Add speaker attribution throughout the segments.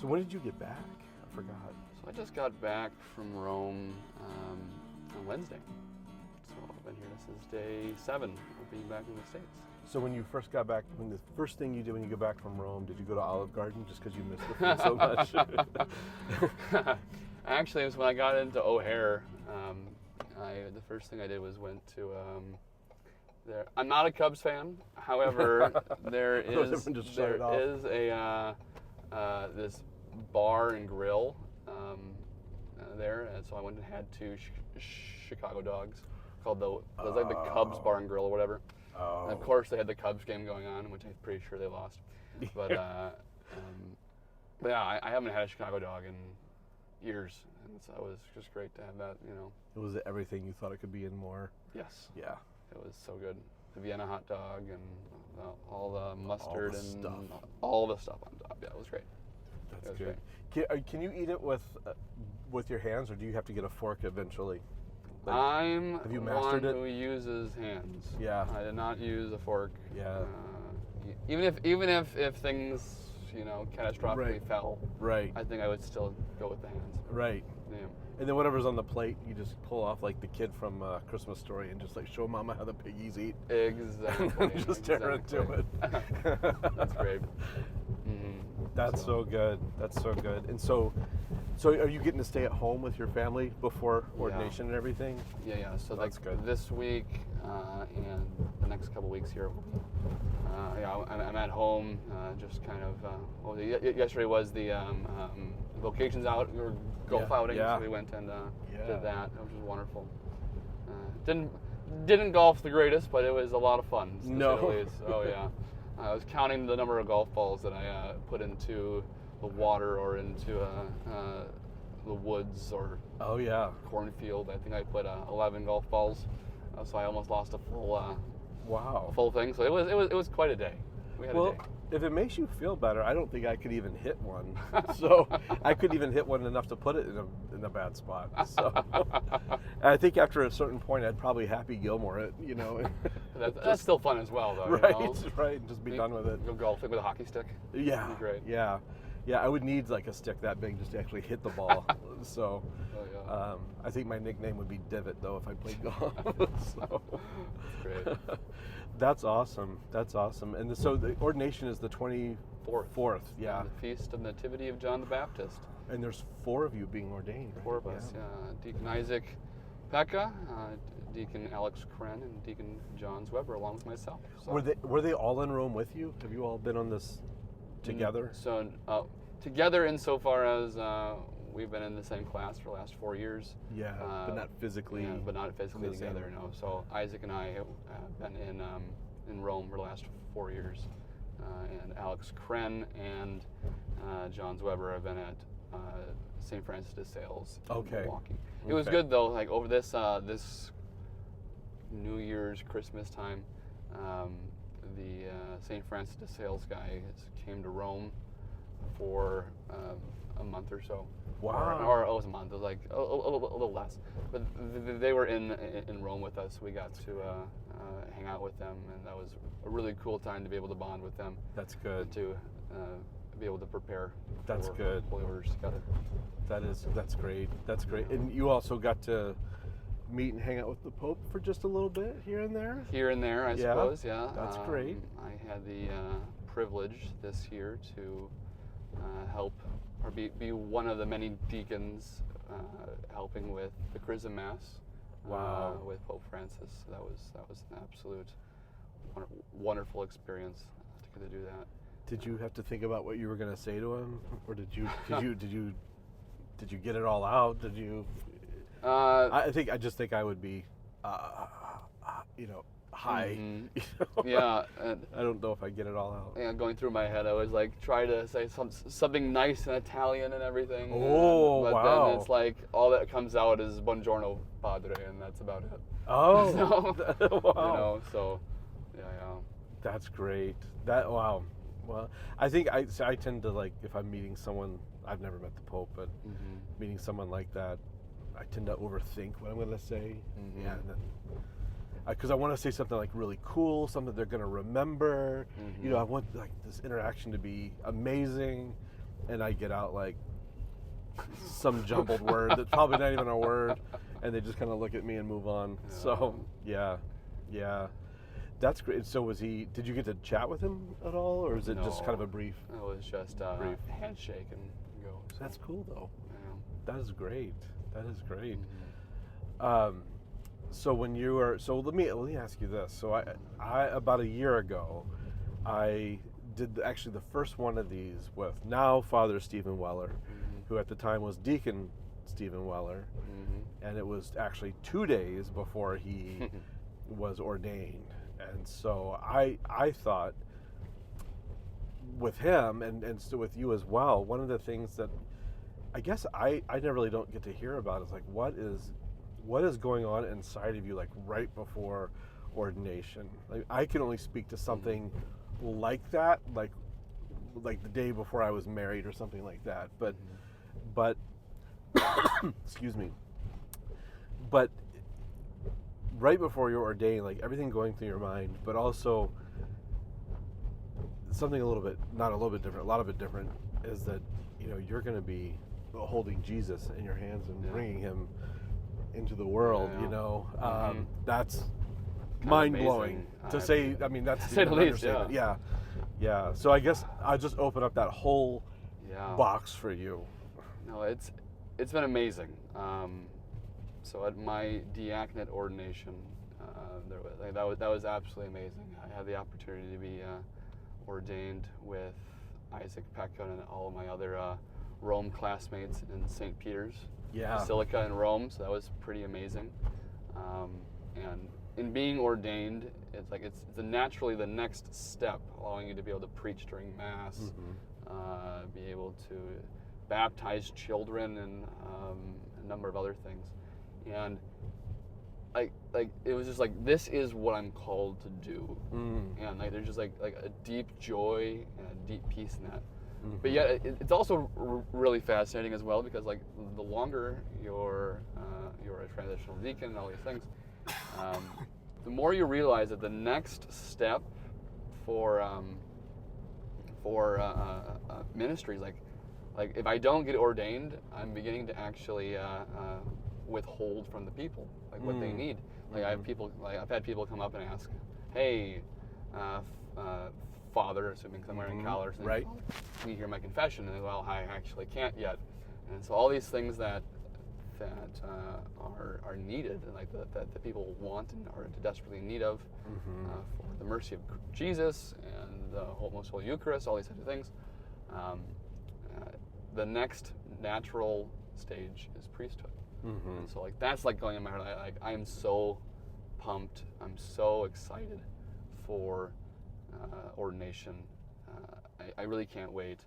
Speaker 1: when did you get back? I forgot.
Speaker 2: So I just got back from Rome on Wednesday. So I've been here. This is day 7 of being back in the States.
Speaker 1: So when you first got back, when the first thing you did when you got back from Rome, did you go to Olive Garden just because you missed the food so much?
Speaker 2: Actually, it was when I got into O'Hare. The first thing I did was went to there. I'm not a Cubs fan. However, there is a this bar and grill there, and so I went and had 2 Chicago dogs called it was like the Cubs Bar and Grill or whatever.
Speaker 1: Oh.
Speaker 2: And of course, they had the Cubs game going on, which I'm pretty sure they lost. But yeah, I haven't had a Chicago dog in years, and so it was just great to have that.
Speaker 1: It was everything you thought it could be and more.
Speaker 2: Yes.
Speaker 1: Yeah.
Speaker 2: It was so good. The Vienna hot dog and all the mustard and
Speaker 1: stuff.
Speaker 2: all the stuff on top. Yeah, it was great.
Speaker 1: That's good. Can you eat it with your hands, or do you have to get a fork eventually?
Speaker 2: Have
Speaker 1: you mastered
Speaker 2: one
Speaker 1: it?
Speaker 2: who uses hands.
Speaker 1: Yeah.
Speaker 2: I did not use a fork.
Speaker 1: Yeah.
Speaker 2: Even if things catastrophically fell.
Speaker 1: Right.
Speaker 2: I think I would still go with the hands.
Speaker 1: Right.
Speaker 2: Yeah.
Speaker 1: And then whatever's on the plate, you just pull off like the kid from Christmas Story and just like show Mama how the piggies eat.
Speaker 2: Exactly.
Speaker 1: Just tear into it.
Speaker 2: That's great.
Speaker 1: That's so good. That's so good. And so are you getting to stay at home with your family before ordination and everything?
Speaker 2: Yeah. So
Speaker 1: that's good.
Speaker 2: This week and the next couple weeks here, I'm at home. Just kind of. Yesterday was the vocations out. We were golf outing, so we went and did that. It was just wonderful. Didn't golf the greatest, but it was a lot of fun.
Speaker 1: No.
Speaker 2: Oh yeah. I was counting the number of golf balls that I put into the water or into the woods or cornfield. I think I put 11 golf balls, so I almost lost a full thing. So it was quite a day. We had a day.
Speaker 1: If it makes you feel better, I don't think I could even hit one. So I couldn't even hit one enough to put it in a bad spot. So I think after a certain point, I'd probably Happy Gilmore it,
Speaker 2: That's still fun as well, though.
Speaker 1: Right, right. Just be done with it.
Speaker 2: Go golfing with a hockey stick.
Speaker 1: Yeah.
Speaker 2: That'd be great.
Speaker 1: Yeah. I would need like a stick that big just to actually hit the ball. So I think my nickname would be Divot, though, if I played golf. So.
Speaker 2: That's great.
Speaker 1: That's awesome. And so the ordination is the 24th. Yeah.
Speaker 2: The Feast of Nativity of John the Baptist.
Speaker 1: And there's 4 of you being ordained, right?
Speaker 2: 4 of us, yeah. Deacon Isaac Pekka, Deacon Alex Kren, and Deacon John Weber, along with myself. So.
Speaker 1: Were they all in Rome with you? Have you all been on this together?
Speaker 2: So together insofar as we've been in the same class for the last 4 years.
Speaker 1: Yeah, but not physically.
Speaker 2: Yeah, but not physically together. No. So Isaac and I have been in Rome for the last 4 years, and Alex Kren and John Weber have been at St. Francis de Sales in Milwaukee. It was good though. Like over this New Year's, Christmas time, the St. Francis de Sales guy came to Rome for a month or so.
Speaker 1: Wow.
Speaker 2: Or it was a month. It was like a little less. But they were in Rome with us. We got to hang out with them, and that was a really cool time to be able to bond with them.
Speaker 1: That's good.
Speaker 2: To be able to prepare.
Speaker 1: That's
Speaker 2: for
Speaker 1: good.
Speaker 2: Holy Orders together.
Speaker 1: That's great. That's great. And you also got to meet and hang out with the Pope for just a little bit here and there?
Speaker 2: Here and there, I suppose, yeah.
Speaker 1: That's great.
Speaker 2: I had the privilege this year to help or be one of the many deacons helping with the Chrism Mass.
Speaker 1: Wow.
Speaker 2: With Pope Francis. That was an absolute wonderful experience to get to do that.
Speaker 1: Did you have to think about what you were going to say to him, or did you get it all out? Did you? I think I would be, high.
Speaker 2: Mm-hmm. Yeah.
Speaker 1: I don't know if I get it all out.
Speaker 2: Yeah, going through my head, I was like try to say something nice in Italian and everything.
Speaker 1: Oh,
Speaker 2: but
Speaker 1: wow.
Speaker 2: then it's like all that comes out is Buongiorno Padre, and that's about it.
Speaker 1: Oh,
Speaker 2: so,
Speaker 1: wow.
Speaker 2: So, yeah.
Speaker 1: That's great. Wow. Well, I think I tend to, like, if I'm meeting someone, I've never met the Pope, but meeting someone like that, I tend to overthink what I'm going to say. Mm-hmm. Yeah, because I want to say something like really cool, something they're going to remember. Mm-hmm. I want like this interaction to be amazing, and I get out like some jumbled word that's probably not even a word, and they just kind of look at me and move on.
Speaker 2: Yeah.
Speaker 1: So yeah, that's great. So did you get to chat with him at all, or is it just kind of a brief?
Speaker 2: It was just a brief handshake and go. So.
Speaker 1: That's cool though.
Speaker 2: Yeah.
Speaker 1: That is great.
Speaker 2: Mm-hmm.
Speaker 1: So when you were, let me ask you this. So I about a year ago, I did actually the first one of these with now Father Stephen Weller, who at the time was Deacon Stephen Weller, and it was actually 2 days before he was ordained. And so I thought with him and so with you as well, one of the things that I guess I never really don't get to hear about is like what is going on inside of you like right before ordination. Like I can only speak to something like that, like the day before I was married or something like that. But excuse me. But right before you're ordained, like everything going through your mind, but also something a little bit different, a lot of it different, is that you're going to be holding Jesus in your hands and bringing him into the world. That's mind blowing to say. I mean, that's
Speaker 2: the least.
Speaker 1: Yeah. So I guess I'll just open up that whole box for you.
Speaker 2: No, it's been amazing. So at my diaconate ordination, that was absolutely amazing. I had the opportunity to be ordained with Isaac Peckham and all of my other Rome classmates in St. Peter's Basilica in Rome. So that was pretty amazing. And in being ordained, it's naturally the next step, allowing you to be able to preach during Mass, be able to baptize children, and a number of other things. And it was just like, this is what I'm called to do. And there's just like a deep joy and a deep peace in that. But yet it's also really fascinating as well, because like the longer you're a transitional deacon and all these things, the more you realize that the next step for ministries, like if I don't get ordained, I'm beginning to actually withhold from the people what they need. Like I've had people come up and ask, "Hey, Father," assuming I'm wearing collars, and
Speaker 1: right?
Speaker 2: Can you hear my confession? And well, I actually can't yet. And so all these things that are needed, and that the people want and are desperately in need of, for the mercy of Jesus and the most holy Eucharist, all these types of things. The next natural stage is priesthood. And so that's going in my heart. I am so pumped. I'm so excited for ordination. I really can't wait.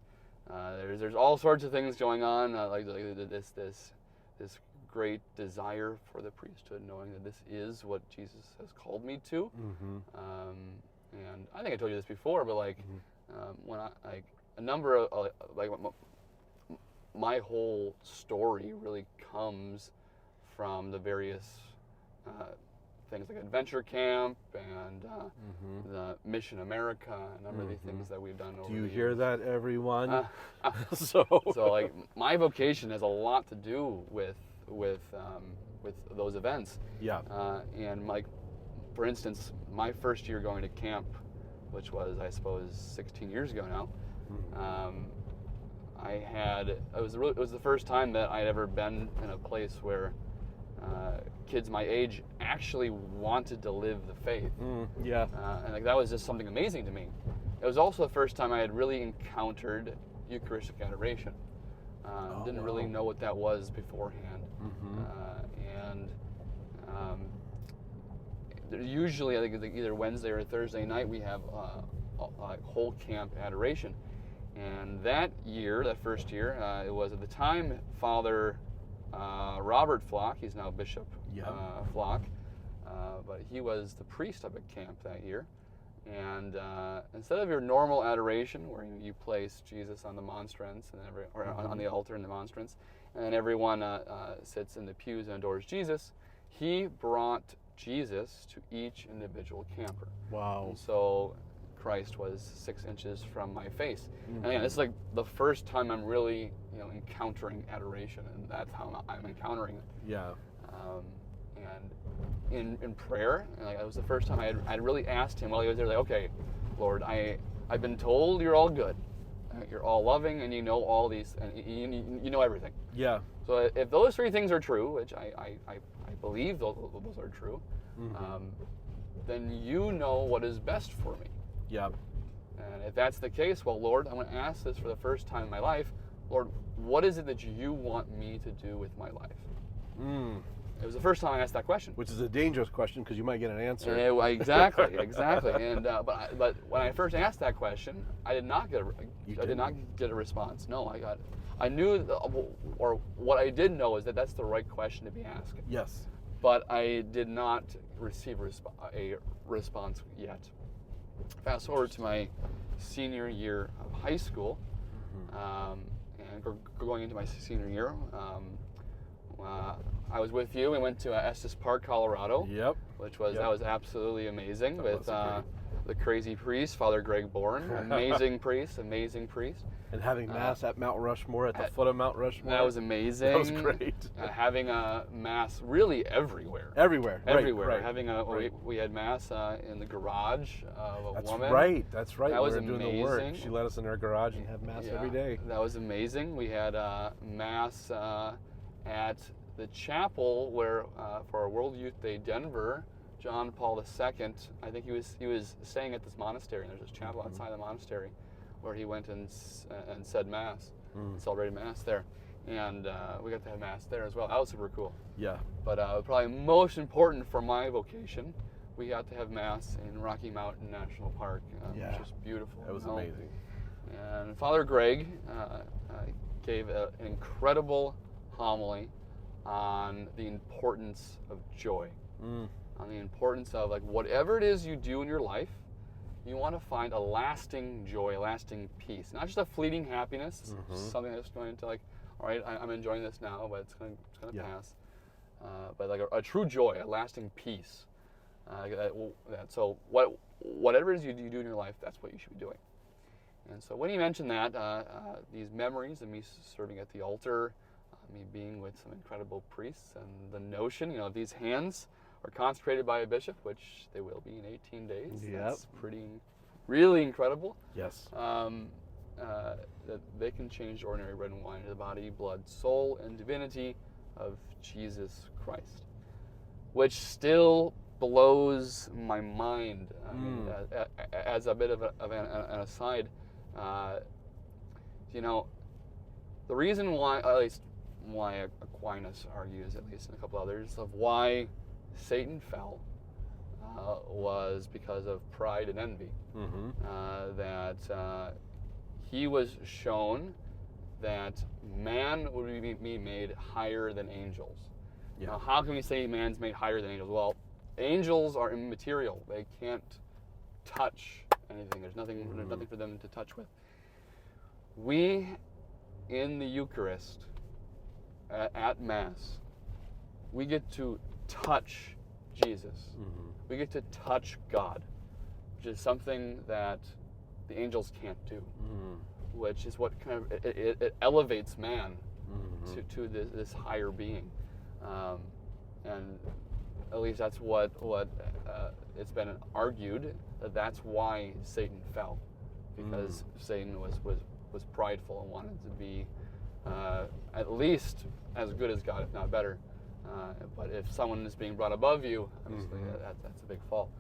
Speaker 2: There's all sorts of things going on, this great desire for the priesthood, knowing that this is what Jesus has called me to. And I think I told you this before, but when a number of my whole story really comes from the various things like Adventure Camp and the Mission America, a number of these things that we've done over the years.
Speaker 1: Do you hear that, everyone?
Speaker 2: So my vocation has a lot to do with those events. And for instance, my first year going to camp, which was, I suppose, 16 years ago now, it was the first time that I'd ever been in a place where kids my age actually wanted to live the faith. And that was just something amazing to me. It was also the first time I had really encountered Eucharistic adoration. Didn't really know what that was beforehand. Usually, I think either Wednesday or Thursday night, we have whole camp adoration. And that first year, it was at the time Father Robert Flock. He's now Bishop Flock, but he was the priest up at camp that year. And instead of your normal adoration, where you place Jesus on the monstrance on the altar in the monstrance, and everyone sits in the pews and adores Jesus, he brought Jesus to each individual camper.
Speaker 1: Wow!
Speaker 2: And so Christ was 6 inches from my face. And again, this is like the first time I'm really, encountering adoration, and that's how I'm encountering it.
Speaker 1: Yeah.
Speaker 2: And in prayer, it was the first time I'd really asked him while he was there, like, okay, Lord, I've been told you're all good, you're all loving, and you know all these, and you know everything.
Speaker 1: Yeah.
Speaker 2: So if those three things are true, which I believe those are true, then you know what is best for me.
Speaker 1: Yeah.
Speaker 2: And if that's the case, well, Lord, I'm going to ask this for the first time in my life. Lord, what is it that you want me to do with my life? It was the first time I asked that question.
Speaker 1: Which is a dangerous question because you might get an answer.
Speaker 2: Exactly. And but when I first asked that question, I did not get a response. No, I knew, or what I did know is that that's the right question to be asking.
Speaker 1: Yes.
Speaker 2: But I did not receive a response yet. Fast forward to my senior year of high school, and going into my senior year, I was with you. We went to Estes Park, Colorado.
Speaker 1: Yep.
Speaker 2: That was absolutely amazing with the crazy priest, Father Greg Bourne. Amazing priest.
Speaker 1: And having Mass at Mount Rushmore, at the foot of Mount Rushmore.
Speaker 2: That was amazing.
Speaker 1: That was great.
Speaker 2: Having a Mass really everywhere.
Speaker 1: Everywhere. Right.
Speaker 2: Having we had Mass in the garage of a woman.
Speaker 1: That's right.
Speaker 2: That was
Speaker 1: amazing. Doing the work. She let us in her garage and have Mass every day.
Speaker 2: That was amazing. We had Mass at the chapel where for our World Youth Day Denver, John Paul II, I think he was staying at this monastery, and there's this chapel outside the monastery where he went and said Mass, celebrated Mass there. And we got to have Mass there as well. That was super cool.
Speaker 1: Yeah.
Speaker 2: But probably most important for my vocation, we got to have Mass in Rocky Mountain National Park, which was beautiful.
Speaker 1: It was amazing.
Speaker 2: And Father Greg gave an incredible homily on the importance of joy, on the importance of, like, whatever it is you do in your life, you want to find a lasting joy, a lasting peace, not just a fleeting happiness, something that's going to, like, all right, I'm enjoying this now, but it's going to pass. But like a true joy, a lasting peace. So whatever it is you do in your life, that's what you should be doing. And so when he mentioned that, these memories of me serving at the altar, me being with some incredible priests, and the notion, these hands are consecrated by a bishop, which they will be in 18 days.
Speaker 1: Yep.
Speaker 2: That's really incredible.
Speaker 1: Yes.
Speaker 2: That they can change ordinary bread and wine into the body, blood, soul, and divinity of Jesus Christ, which still blows my mind. I mean, as a bit of an aside, the reason why, at least why Aquinas argues, at least and a couple others, of why Satan fell was because of pride and envy. That he was shown that man would be made higher than angels.
Speaker 1: Yeah.
Speaker 2: Now, how can we say man's made higher than angels? Well, angels are immaterial. They can't touch anything. There's nothing for them to touch with. We, in the Eucharist, at Mass, we get to touch Jesus. We get to touch God, which is something that the angels can't do, which is what kind of it elevates man to this higher being, and at least that's what it's been argued, that's why Satan fell, because Satan was prideful and wanted to be at least as good as God, if not better. But if someone is being brought above you, obviously that's a big fall.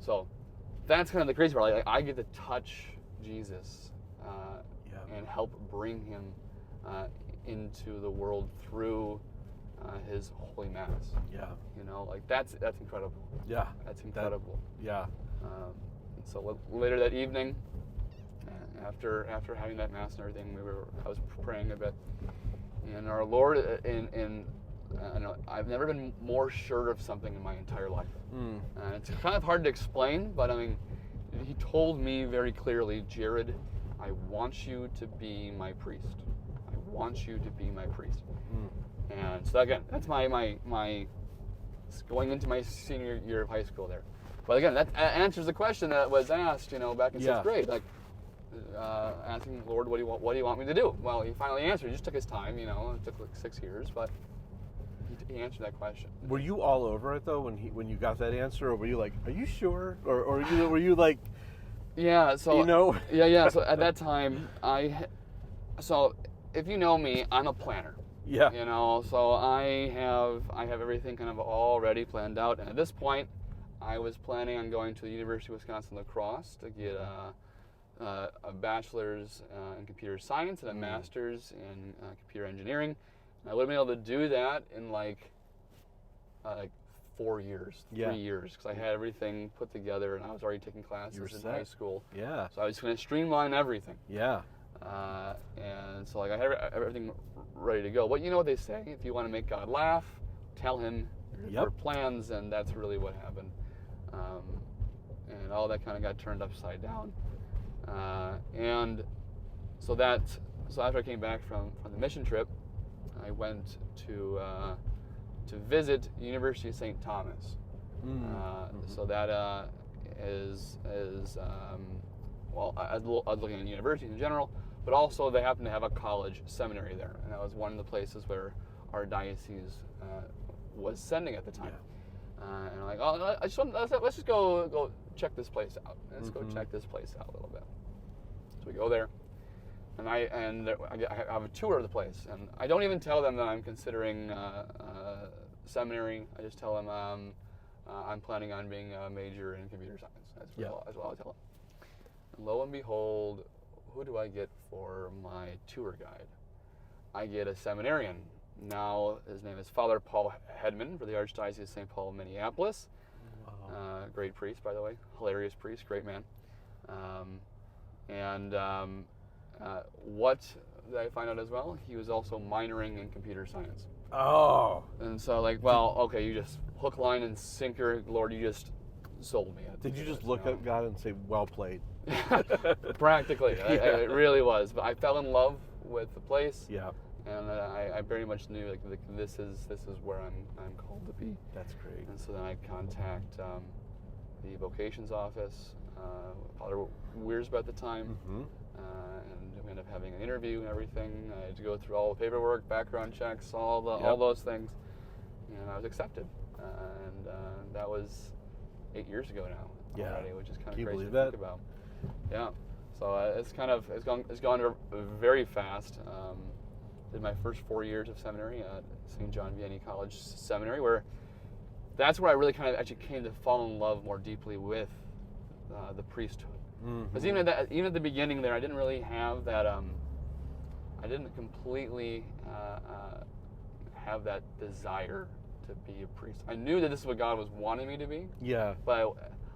Speaker 2: So that's kind of the crazy part. Like, I get to touch Jesus and help bring him into the world through his Holy Mass. Yeah. That's incredible. Yeah. That's incredible. So later that evening, after having that Mass and everything, I was praying a bit, and our Lord, I've never been more sure of something in my entire life. It's kind of hard to explain, but I mean, he told me very clearly, Jared, I want you to be my priest. I want you to be my priest. And so again, that's my going into my senior year of high school there. But again, that answers the question that was asked, back in 6th grade. Like, asking the Lord, what do you want me to do? Well, he finally answered. It just took his time, it took like 6 years, but he answered that question.
Speaker 1: Were you all over it though when you got that answer, or were you like, are you sure, or were you like,
Speaker 2: yeah? So
Speaker 1: yeah.
Speaker 2: So at that time, so if you know me, I'm a planner.
Speaker 1: Yeah.
Speaker 2: So I have everything kind of already planned out, and at this point, I was planning on going to the University of Wisconsin-La Crosse to get a bachelor's in computer science and a master's in computer engineering. And I would have been able to do that in like 4 years, 3 years, because I had everything put together and I was already taking classes in high school.
Speaker 1: Yeah.
Speaker 2: So I was going to streamline everything.
Speaker 1: Yeah.
Speaker 2: And so like I had everything ready to go. But you know what they say? If you want to make God laugh, tell him your plans, and that's really what happened. And all that kind of got turned upside down. And so after I came back from the mission trip, I went to visit University of St. Thomas. So that is well, I was looking at universities in general, but also they happen to have a college seminary there, and that was one of the places where our diocese was sending at the time. And I'm like, let's just go check this place out. Let's go check this place out a little bit. So we go there, and I have a tour of the place, and I don't even tell them that I'm considering seminary. I just tell them I'm planning on being a major in computer science. That's what I tell them. And lo and behold, who do I get for my tour guide? I get a seminarian. Now, his name is Father Paul Hedman for the Archdiocese of St. Paul, Minneapolis. Wow. Great priest, by the way. Hilarious priest, great man. What did I find out as well? He was also minoring in computer science.
Speaker 1: Oh.
Speaker 2: And so, like, well, okay, you just hook, line, and sinker. Lord, you just sold me.
Speaker 1: Did you just look at God and say, well played?
Speaker 2: Practically. It really was. But I fell in love with the place.
Speaker 1: Yeah.
Speaker 2: And I very much knew like this is where I'm called to be.
Speaker 1: That's great.
Speaker 2: And so then I contact the vocations office, Father Wiersbe at the time, and we ended up having an interview and everything. I had to go through all the paperwork, background checks, all those things, and I was accepted. And that was 8 years ago now already, which is kind of crazy to think about. Yeah. So it's gone very fast. Did my first 4 years of seminary at St. John Vianney College Seminary, where that's where I really kind of actually came to fall in love more deeply with the priesthood. Because even at the beginning there, I didn't really have that. I didn't completely have that desire to be a priest. I knew that this is what God was wanting me to be. Yeah. But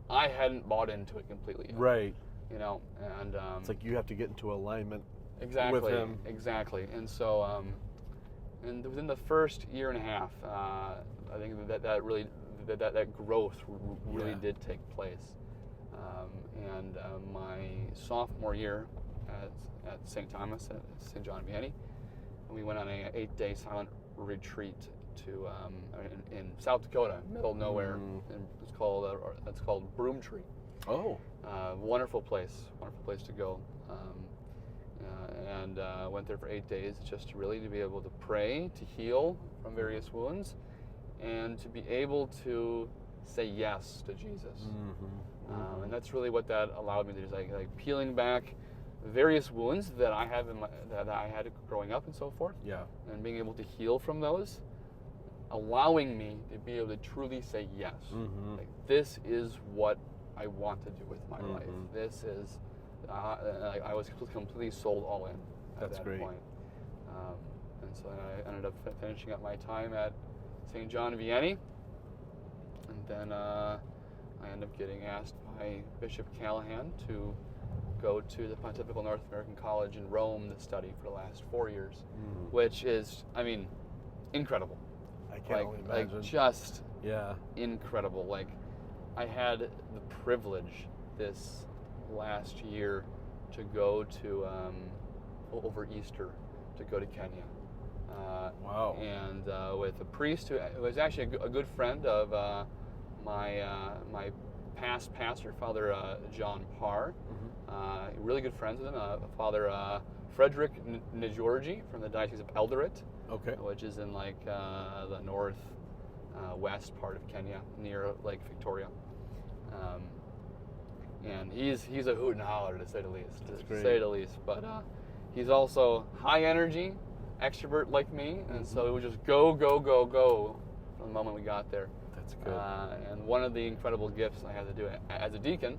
Speaker 2: I hadn't bought into it completely yet. Right. And
Speaker 1: it's like you have to get into alignment.
Speaker 2: Exactly.
Speaker 1: With him.
Speaker 2: Exactly. And so, and within the first year and a half, I think that growth really did take place. And my sophomore year at St. Thomas at St. John Vianney, we went on an 8-day silent retreat to in South Dakota, middle of nowhere. And it's called Broomtree. Oh. Wonderful place to go. And went there for 8 days just to be able to pray, to heal from various wounds, and to be able to say yes to Jesus. And that's really what that allowed me to do, is like peeling back various wounds that I have that I had growing up and so forth. Yeah. And being able to heal from those, allowing me to be able to truly say yes. Like, this is what I want to do with my life. This is. I was completely sold all in at that point. And so I ended up finishing up my time at St. John Vianney. And then I ended up getting asked by Bishop Callahan to go to the Pontifical North American College in Rome to study for the last 4 years, which is, incredible.
Speaker 1: I can't only imagine.
Speaker 2: Just incredible. Like, I had the privilege this last year to go to over Easter to go to Kenya. Wow! And with a priest who was actually a good friend of my past pastor, Father John Parr. Really good friends with him. Father Frederick Njorgi from the Diocese of Eldoret, which is in like the north west part of Kenya, near Lake Victoria. And he's a hoot and holler, to say the least. But he's also high energy, extrovert like me, and so it would just go from the moment we got there.
Speaker 1: That's good.
Speaker 2: And one of the incredible gifts I had to do as a deacon,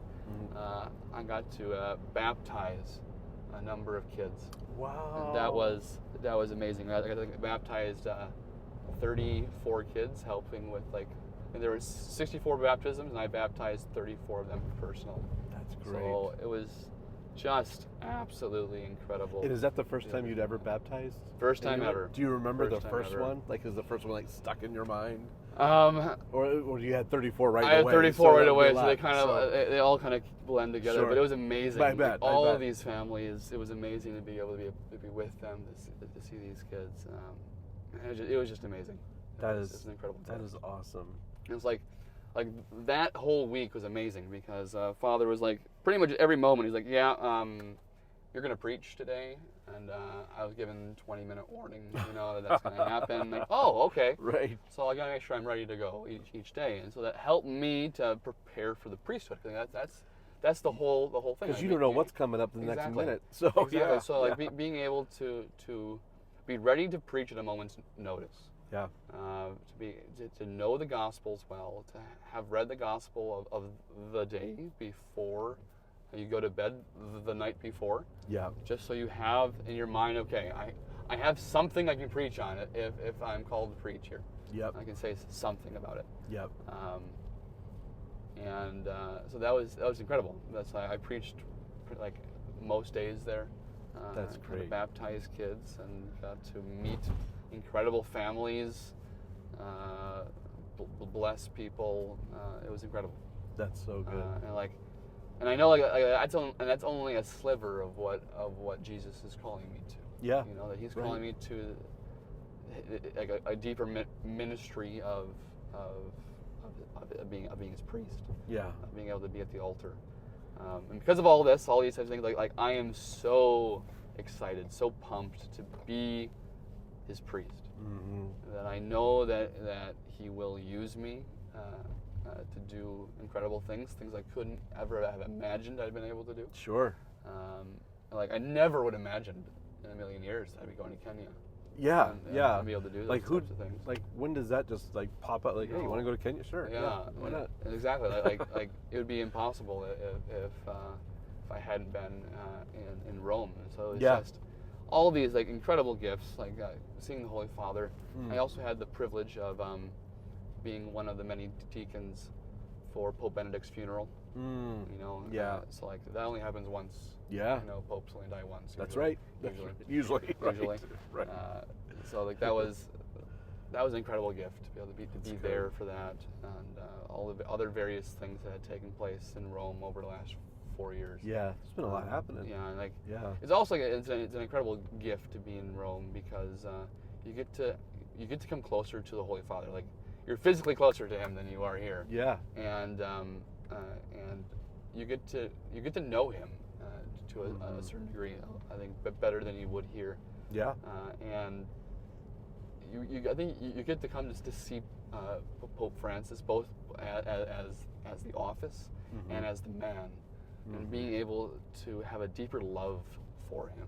Speaker 2: I got to baptize a number of kids.
Speaker 1: Wow.
Speaker 2: And that was amazing. I baptized 34 kids, helping with there were 64 baptisms, and I baptized 34 of them personally.
Speaker 1: That's great.
Speaker 2: So it was just absolutely incredible.
Speaker 1: And is that the first time you'd ever baptized?
Speaker 2: First time ever.
Speaker 1: Do you remember the first one? Like, is the first one stuck in your mind? Or you had 34 right away?
Speaker 2: I had 34 right away, so they all kind of blend together. Sure. But it was amazing.
Speaker 1: I bet.
Speaker 2: All of these families, it was amazing to be able to be with them, to see these kids. It was just amazing. It's an incredible time.
Speaker 1: That is awesome.
Speaker 2: It was like that whole week was amazing because Father was pretty much every moment he's you're gonna preach today, and I was given 20-minute warning, that's gonna happen. Oh, okay.
Speaker 1: Right.
Speaker 2: So I gotta make sure I'm ready to go each day, and so that helped me to prepare for the priesthood. That's the whole thing.
Speaker 1: Because you don't know what's coming up the next minute. So
Speaker 2: exactly.
Speaker 1: Yeah.
Speaker 2: So being able to be ready to preach at a moment's notice.
Speaker 1: Yeah.
Speaker 2: To know the Gospels well, to have read the Gospel of the day before you go to bed the night before.
Speaker 1: Yeah.
Speaker 2: Just so you have in your mind, okay, I have something I can preach on it if I'm called to preach here.
Speaker 1: Yep.
Speaker 2: I can say something about it.
Speaker 1: Yep.
Speaker 2: So that was incredible. I preached most days there.
Speaker 1: That's great.
Speaker 2: Baptized kids and got to meet incredible families, bless people. It was incredible.
Speaker 1: That's so good.
Speaker 2: And I know that's only a sliver of what Jesus is calling me to.
Speaker 1: Yeah.
Speaker 2: That He's calling me to a deeper ministry of being His priest.
Speaker 1: Yeah.
Speaker 2: Of being able to be at the altar. And because of all these types of things, I am so excited, so pumped to be His priest. That I know that He will use me to do incredible things I couldn't ever have imagined I'd been able to do.
Speaker 1: Sure.
Speaker 2: I never would have imagined in a million years I'd be going to Kenya.
Speaker 1: Yeah,
Speaker 2: and be able to do those types of things.
Speaker 1: When does that just pop up? Hey, you want to go to Kenya? Sure.
Speaker 2: Yeah.
Speaker 1: Why not?
Speaker 2: Exactly. It would be impossible if I hadn't been in Rome. And so it's just all these incredible gifts, seeing the Holy Father. I also had the privilege of being one of the many deacons for Pope Benedict's funeral. So that only happens once.
Speaker 1: Yeah.
Speaker 2: Popes only die once.
Speaker 1: That's right. Usually. Right.
Speaker 2: So that was an incredible gift to be able to be there for that, and all the other various things that had taken place in Rome over the last 4 years.
Speaker 1: Yeah, there's been a lot happening.
Speaker 2: Yeah, and it's also it's an incredible gift to be in Rome because you get to come closer to the Holy Father. You're physically closer to Him than you are here.
Speaker 1: Yeah.
Speaker 2: And you get to know Him to a certain degree. I think better than you would here.
Speaker 1: Yeah.
Speaker 2: And I think you get to come to see Pope Francis both as the office and as the man, and being able to have a deeper love for him,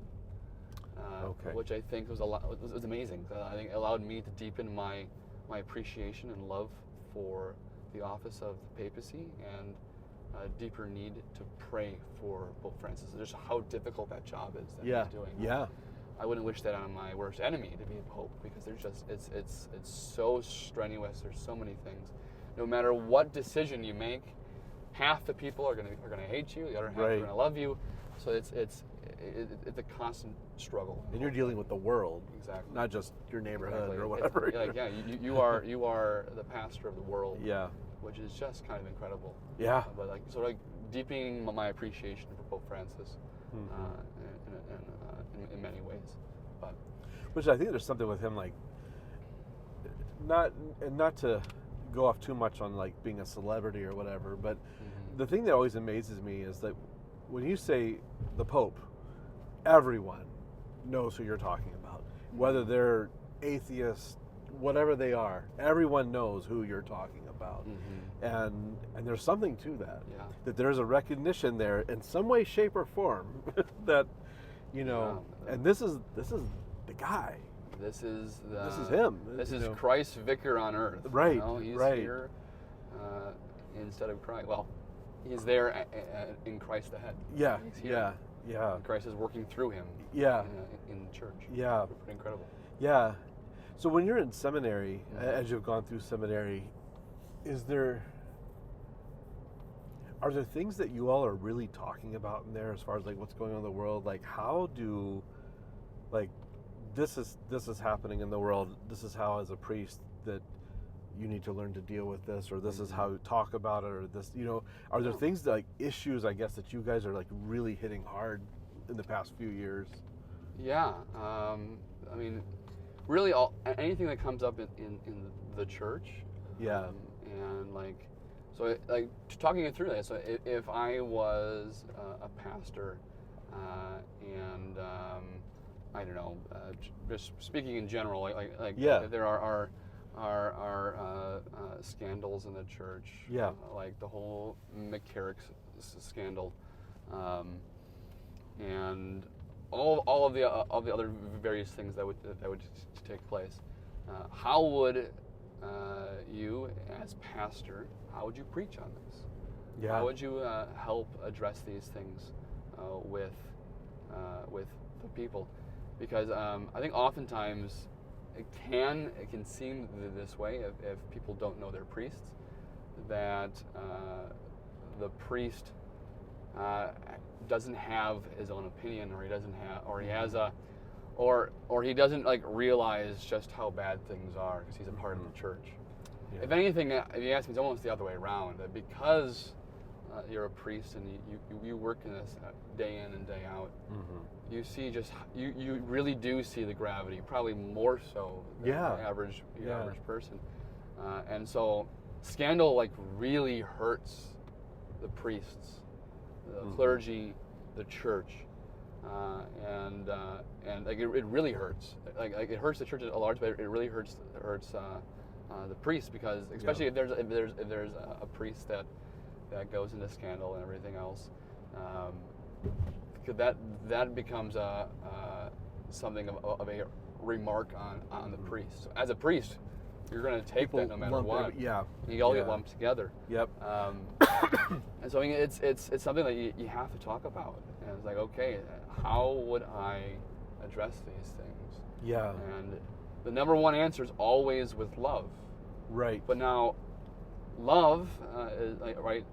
Speaker 2: which I think was amazing. I think it allowed me to deepen my appreciation and love for the office of the papacy, and a deeper need to pray for Pope Francis. Just how difficult that job is that he's doing.
Speaker 1: Yeah.
Speaker 2: I wouldn't wish that on my worst enemy to be a pope, because it's so strenuous. There's so many things. No matter what decision you make, half the people are gonna hate you, the other half are gonna love you. So it's a constant struggle.
Speaker 1: And you're dealing with the world,
Speaker 2: exactly,
Speaker 1: not just your neighborhood or whatever.
Speaker 2: You are the pastor of the world.
Speaker 1: Yeah,
Speaker 2: which is just kind of incredible.
Speaker 1: Yeah,
Speaker 2: but deepening my appreciation for Pope Francis in many ways. But
Speaker 1: which I think there's something with him, not to go off too much on being a celebrity or whatever, but the thing that always amazes me is that when you say the Pope, everyone knows who you're talking about. Whether they're atheists, whatever they are, everyone knows who you're talking about. And there's something to that.
Speaker 2: Yeah.
Speaker 1: That there's a recognition there in some way, shape, or form that, and this is the guy.
Speaker 2: This is
Speaker 1: him.
Speaker 2: This is Christ's vicar on earth.
Speaker 1: Right.
Speaker 2: He's
Speaker 1: right.
Speaker 2: here instead of Christ. Well, he's there in Christ the head.
Speaker 1: Yeah.
Speaker 2: He's here.
Speaker 1: Yeah.
Speaker 2: Christ is working through him.
Speaker 1: Yeah.
Speaker 2: In the church.
Speaker 1: Yeah.
Speaker 2: Pretty incredible.
Speaker 1: Yeah. So when you're in seminary, as you've gone through seminary, are there things that you all are really talking about in there as far as like what's going on in the world? Like how do, like, this is happening in the world. This is how, as a priest, that you need to learn to deal with this, or this is how you talk about it, or this, are there things that, like, issues, I guess, that you guys are like really hitting hard in the past few years?
Speaker 2: Yeah. I mean, really, anything that comes up in the church.
Speaker 1: Yeah.
Speaker 2: And like, so like talking it through that. So if I was a pastor, and I don't know, just speaking in general, like there are scandals in the church.
Speaker 1: Yeah.
Speaker 2: Like the whole McCarrick scandal, and all of the other various things that would take place. How would you, as pastor, how would you preach on this?
Speaker 1: Yeah.
Speaker 2: How would you help address these things with the people? Because I think oftentimes it can seem this way if people don't know their priests, that the priest doesn't have his own opinion, or he doesn't like realize just how bad things are because he's a part of the church. Yeah. If anything, if you ask me, it's almost the other way around. That because you're a priest and you work in this day in and day out, you see you really do see the gravity, probably more so than the average person. And so scandal like really hurts the priests, the clergy, the church, and like it really hurts. Like it hurts the church at large, but it really hurts the priests, because especially if there's a priest that goes into scandal and everything else, that becomes something of a remark on the priest. So as a priest, you're going to take that no matter what. You all get lumped together. Yep. And so I mean, it's something that you have to talk about. And it's like, okay, how would I address these things? Yeah. And the number one answer is always with love. Right. But now, love is like, right,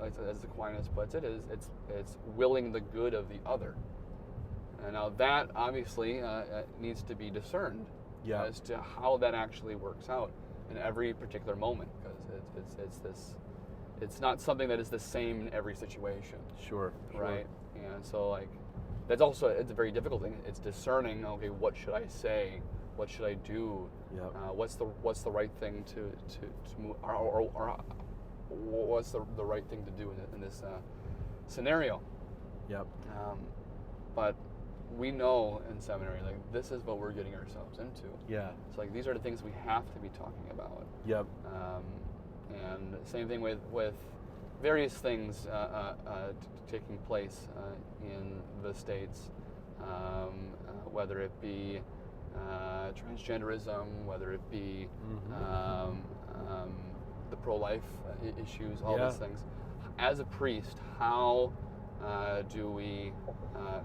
Speaker 2: as Aquinas puts it, it's willing the good of the other. And now that obviously needs to be discerned as to how that actually works out in every particular moment, because it's not something that is the same in every situation. Sure. Right. And so like it's a very difficult thing. It's discerning. Okay, what should I say? What should I do? Yep. What's the right thing to move, or what's the right thing to do in this scenario? Yep. But we know in seminary, like, this is what we're getting ourselves into. Yeah. So like these are the things we have to be talking about. Yep. And same thing with various things taking place in the States, whether it be transgenderism, whether it be the pro-life issues, all these things. As a priest, how do we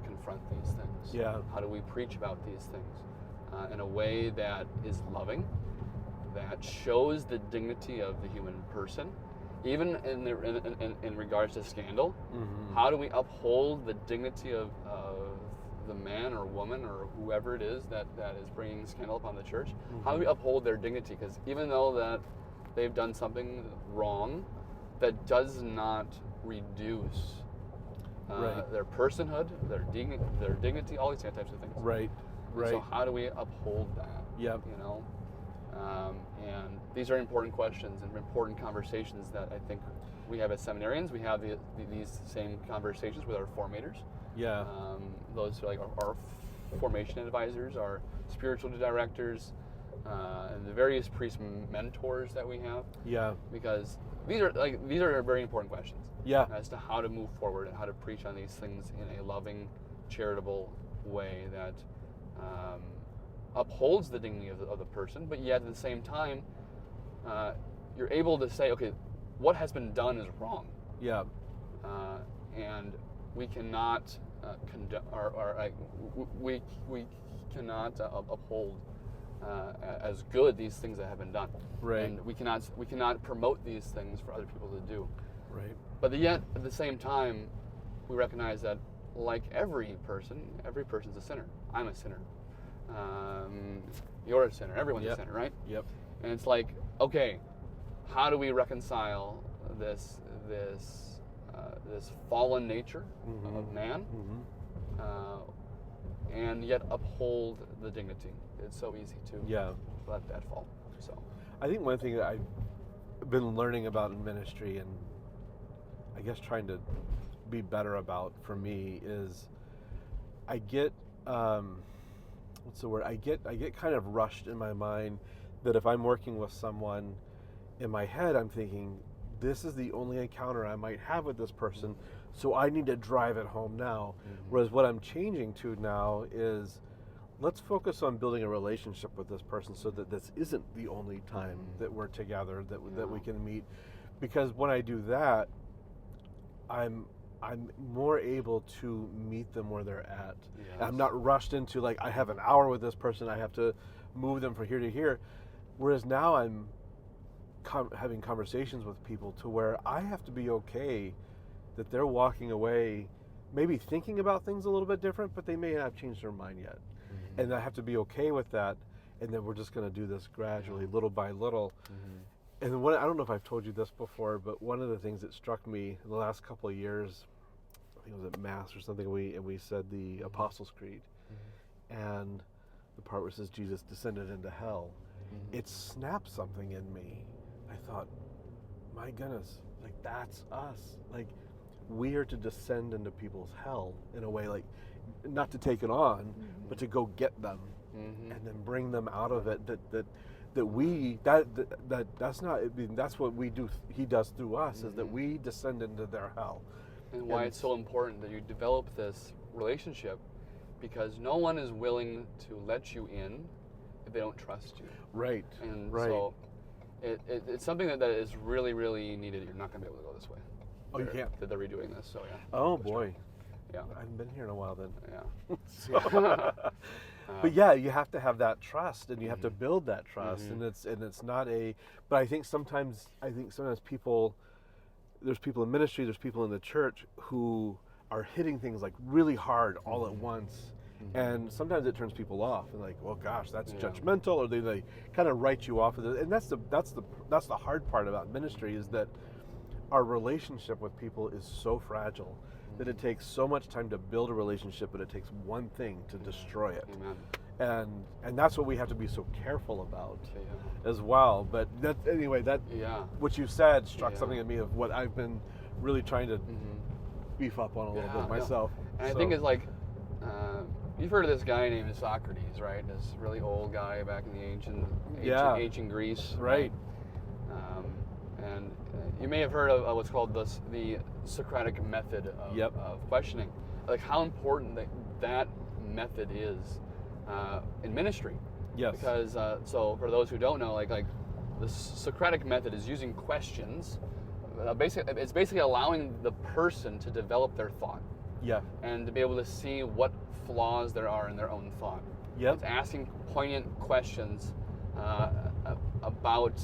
Speaker 2: confront these things? Yeah. How do we preach about these things in a way that is loving, that shows the dignity of the human person, even in regards to scandal? How do we uphold the dignity of the man or woman or whoever it is that is bringing scandal upon the church? How do we uphold their dignity? Because even though that they've done something wrong, that does not reduce their personhood, their dignity, all these types of things. Right. Right. So how do we uphold that? Yep. You know, And these are important questions and important conversations that I think we have as seminarians. We have these same conversations with our formators.
Speaker 1: Yeah.
Speaker 2: Those are like our formation advisors, our spiritual directors, and the various priest mentors that we have.
Speaker 1: Yeah.
Speaker 2: Because these are very important questions.
Speaker 1: Yeah.
Speaker 2: As to how to move forward and how to preach on these things in a loving, charitable way that upholds the dignity of the person, but yet at the same time, you're able to say, okay, what has been done is wrong.
Speaker 1: Yeah.
Speaker 2: And we cannot we cannot uphold as good these things that have been done.
Speaker 1: Right.
Speaker 2: And we cannot promote these things for other people to do.
Speaker 1: Right.
Speaker 2: But yet at the same time, we recognize that like every person's a sinner. I'm a sinner. You're a sinner. Everyone's a sinner, right?
Speaker 1: Yep.
Speaker 2: And it's like, okay, how do we reconcile this fallen nature of man, and yet uphold the dignity? It's so easy to let that fall. So
Speaker 1: I think one thing that I've been learning about in ministry, and I guess trying to be better about for me, is I get what's the word? I get kind of rushed in my mind that if I'm working with someone, in my head I'm thinking, this is the only encounter I might have with this person, so I need to drive it home now. Whereas what I'm changing to now is, let's focus on building a relationship with this person so that this isn't the only time that we're together, that we can meet. Because when I do that, I'm more able to meet them where they're at. Yes. I'm not rushed into, like, I have an hour with this person, I have to move them from here to here. Whereas now I'm having conversations with people to where I have to be okay that they're walking away maybe thinking about things a little bit different, but they may not have changed their mind yet. And I have to be okay with that, and then we're just going to do this gradually, little by little. And I don't know if I've told you this before, but one of the things that struck me in the last couple of years, I think it was at Mass or something, and we said the Apostles' Creed, and the part where it says Jesus descended into hell, it snapped something in me. I thought, my goodness, like, that's us. Like, we are to descend into people's hell in a way, like, not to take it on, but to go get them and then bring them out of it. That's not. I mean, that's what we do. He does through us, is that we descend into their hell.
Speaker 2: And why it's so important that you develop this relationship, because no one is willing to let you in if they don't trust you.
Speaker 1: Right.
Speaker 2: And so it's something that is really, really needed. You're not going to be able to go this way.
Speaker 1: Oh, you can't?
Speaker 2: They're redoing this, so yeah.
Speaker 1: Oh, boy.
Speaker 2: Yeah.
Speaker 1: I haven't been here in a while then.
Speaker 2: Yeah.
Speaker 1: But yeah, you have to have that trust, and you have to build that trust, and it's not a. But I think sometimes people, there's people in ministry, there's people in the church who are hitting things like really hard all at once, and sometimes it turns people off, and like, well, gosh, that's judgmental, or they kind of write you off of it, and that's the hard part about ministry, is that our relationship with people is so fragile that it takes so much time to build a relationship, but it takes one thing to destroy it.
Speaker 2: Amen.
Speaker 1: And that's what we have to be so careful about as well. But what you said struck something in me of what I've been really trying to beef up on a little bit myself.
Speaker 2: And I think it's like, you've heard of this guy named Socrates, right? This really old guy back in the ancient Greece.
Speaker 1: Right.
Speaker 2: And you may have heard of what's called the Socratic method of questioning, like how important that method is in ministry.
Speaker 1: Yes.
Speaker 2: Because so for those who don't know, like the Socratic method is using questions. It's basically allowing the person to develop their thought. Yeah. And to be able to see what flaws there are in their own thought. Yeah. It's asking poignant questions about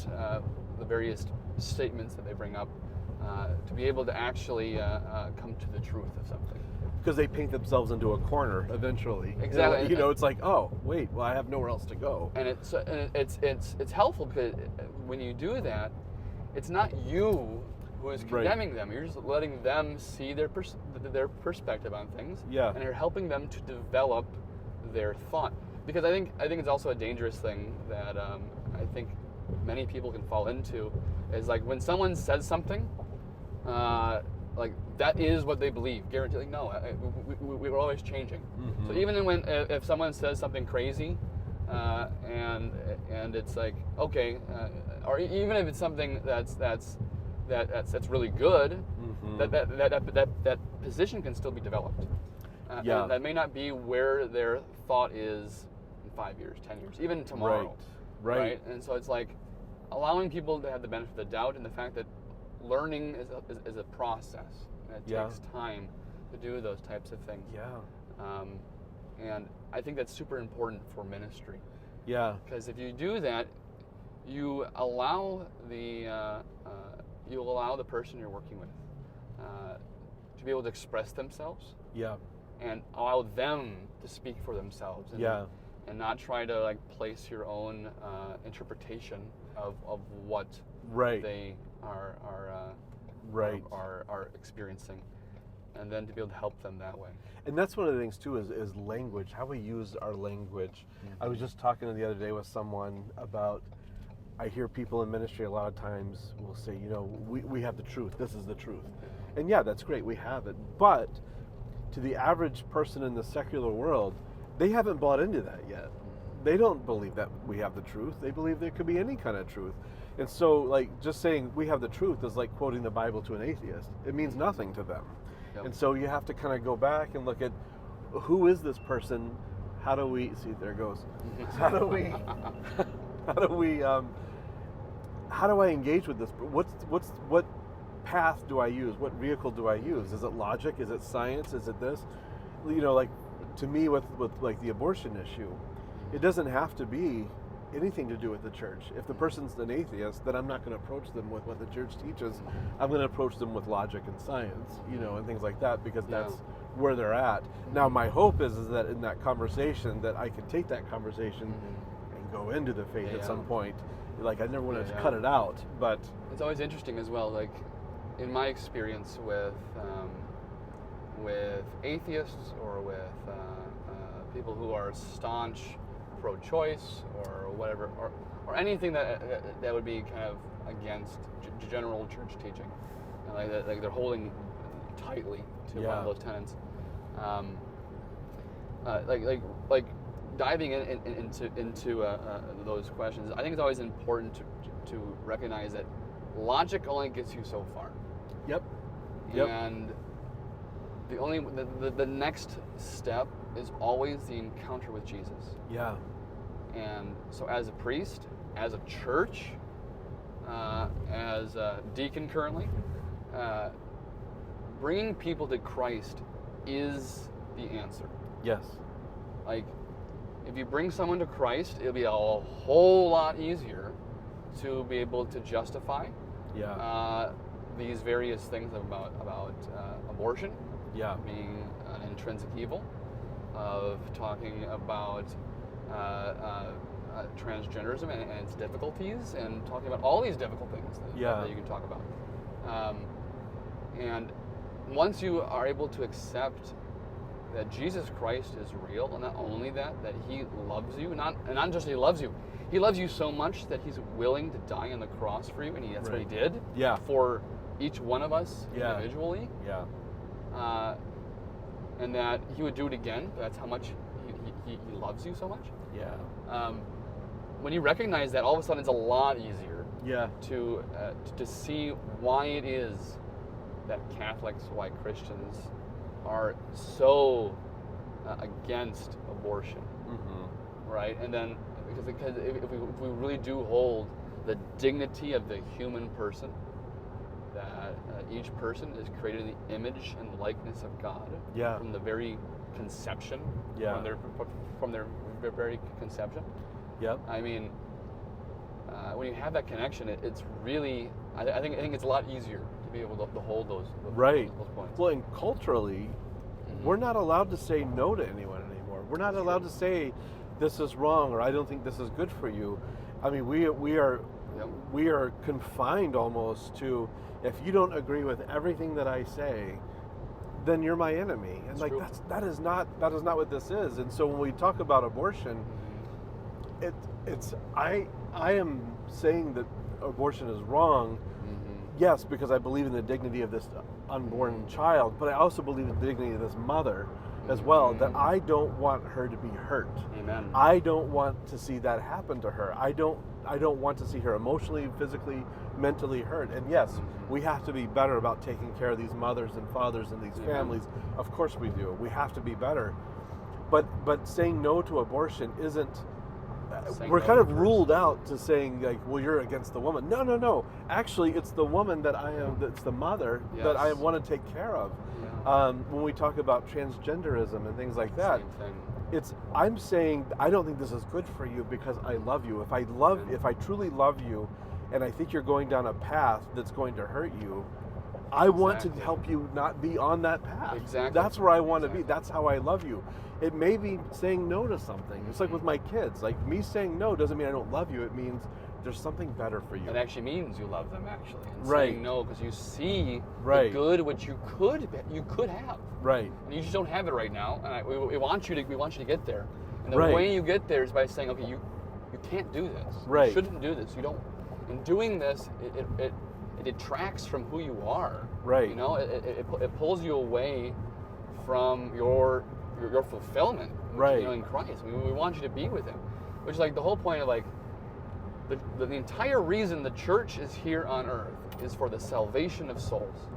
Speaker 2: the various statements that they bring up, to be able to actually come to the truth of something.
Speaker 1: Because they paint themselves into a corner eventually.
Speaker 2: Exactly.
Speaker 1: You know, it's like, oh, wait, well, I have nowhere else to go.
Speaker 2: And it's helpful, because when you do that, it's not you who is condemning them. You're just letting them see their perspective on things. Yeah. And you're helping them to develop their thought. Because I think it's also a dangerous thing that I think many people can fall into is like when someone says something, like that is what they believe. Guaranteed. Like no, we're always changing. Mm-hmm. So even when if someone says something crazy, and it's like okay, or even if it's something that's really good, mm-hmm. that position can still be developed. And that may not be where their thought is in 5 years, 10 years, even tomorrow. Right. And so it's like allowing people to have the benefit of the doubt, and the fact that learning is a process, and it takes time to do those types of things. And I think that's super important for ministry. Because if you do that, you allow the person you're working with to be able to express themselves. And allow them to speak for themselves. And not try to like place your own interpretation of what they are experiencing, and then to be able to help them that way.
Speaker 1: And that's one of the things too is language, how we use our language. Mm-hmm. I was just talking the other day with someone about, I hear people in ministry a lot of times will say, we have the truth, this is the truth. And that's great, we have it. But to the average person in the secular world, they haven't bought into that yet. They don't believe that we have the truth. They believe there could be any kind of truth. And so, like, just saying we have the truth is like quoting the Bible to an atheist. It means nothing to them. And so you have to kind of go back and look at who is this person? How do we, see, there it goes. How do I engage with this? What path do I use? What vehicle do I use? Is it logic? Is it science? Is it this? Like to me with like the abortion issue, it doesn't have to be anything to do with the church. If the person's an atheist, then I'm not going to approach them with what the church teaches. I'm going to approach them with logic and science, and things like that, because that's where they're at. Now, my hope is that in that conversation, that I can take that conversation and go into the faith at some point. Like, I never want to cut it out, but
Speaker 2: it's always interesting as well. Like, in my experience with atheists or with people who are staunch pro-choice or whatever, or anything that would be kind of against general church teaching, and like they're holding tightly to one of those tenets. Like diving into those questions, I think it's always important to recognize that logic only gets you so far. And the next step is always the encounter with Jesus. And so as a priest, as a church, as a deacon currently, bringing people to Christ is the answer. Like, if you bring someone to Christ, it'll be a whole lot easier to be able to justify these various things about abortion being an intrinsic evil, of talking about transgenderism and its difficulties, and talking about all these difficult things that you can talk about. And once you are able to accept that Jesus Christ is real, and not only that He loves you, and not just He loves you so much that He's willing to die on the cross for you, and that's what He did for each one of us individually. And that He would do it again. That's how much He loves you so much. When you recognize that, all of a sudden it's a lot easier to see why it is that Catholics, why Christians are so against abortion, right? And then because if we really do hold the dignity of the human person, that each person is created in the image and likeness of God from the very conception, from their very conception. I mean, when you have that connection, it's really, I think it's a lot easier to be able to hold those points.
Speaker 1: Well, and culturally, we're not allowed to say no to anyone anymore. We're not allowed to say this is wrong, or I don't think this is good for you. I mean, we are confined almost to, if you don't agree with everything that I say, then you're my enemy. And that is not what this is. And so when we talk about abortion, I am saying that abortion is wrong. Yes, because I believe in the dignity of this unborn child, but I also believe in the dignity of this mother as well, that I don't want her to be hurt.
Speaker 2: Amen.
Speaker 1: I don't want to see that happen to her. I don't want to see her emotionally, physically, mentally hurt. And yes, we have to be better about taking care of these mothers and fathers and these families. Of course we do. We have to be better. But saying no to abortion isn't... We're kind of ruled out to saying, like, well, you're against the woman. No. Actually, it's the woman it's the mother that I want to take care of. Yeah. When we talk about transgenderism and things like that,
Speaker 2: same thing.
Speaker 1: I'm saying, I don't think this is good for you because I love you. If I truly love you and I think you're going down a path that's going to hurt you, I want to help you not be on that path.
Speaker 2: Exactly.
Speaker 1: That's where I want to be. That's how I love you. It may be saying no to something. It's like with my kids. Like, me saying no doesn't mean I don't love you. It means there's something better for you.
Speaker 2: It actually means you love them, actually. And
Speaker 1: right.
Speaker 2: saying no because you see
Speaker 1: right.
Speaker 2: the good which you could have.
Speaker 1: Right.
Speaker 2: And you just don't have it right now. And we want you to get there. And the
Speaker 1: right.
Speaker 2: way you get there is by saying, okay, you can't do this.
Speaker 1: Right.
Speaker 2: You shouldn't do this. You don't. In doing this, it detracts from who you are.
Speaker 1: Right.
Speaker 2: You know, it pulls you away from your fulfillment.
Speaker 1: Right.
Speaker 2: You know, in Christ. We want you to be with Him, which is like the whole point of like the entire reason the church is here on earth is for the salvation of souls.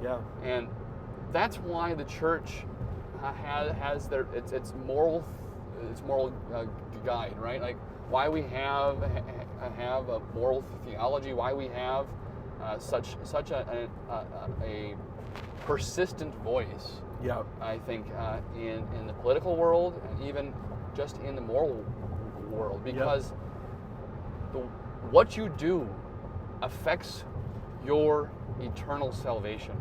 Speaker 1: Yeah.
Speaker 2: And that's why the church has its moral guide, right? Like why we have a moral theology, why we have such a persistent voice.
Speaker 1: Yeah.
Speaker 2: I think in the political world and even just in the moral world, because what you do affects your eternal salvation.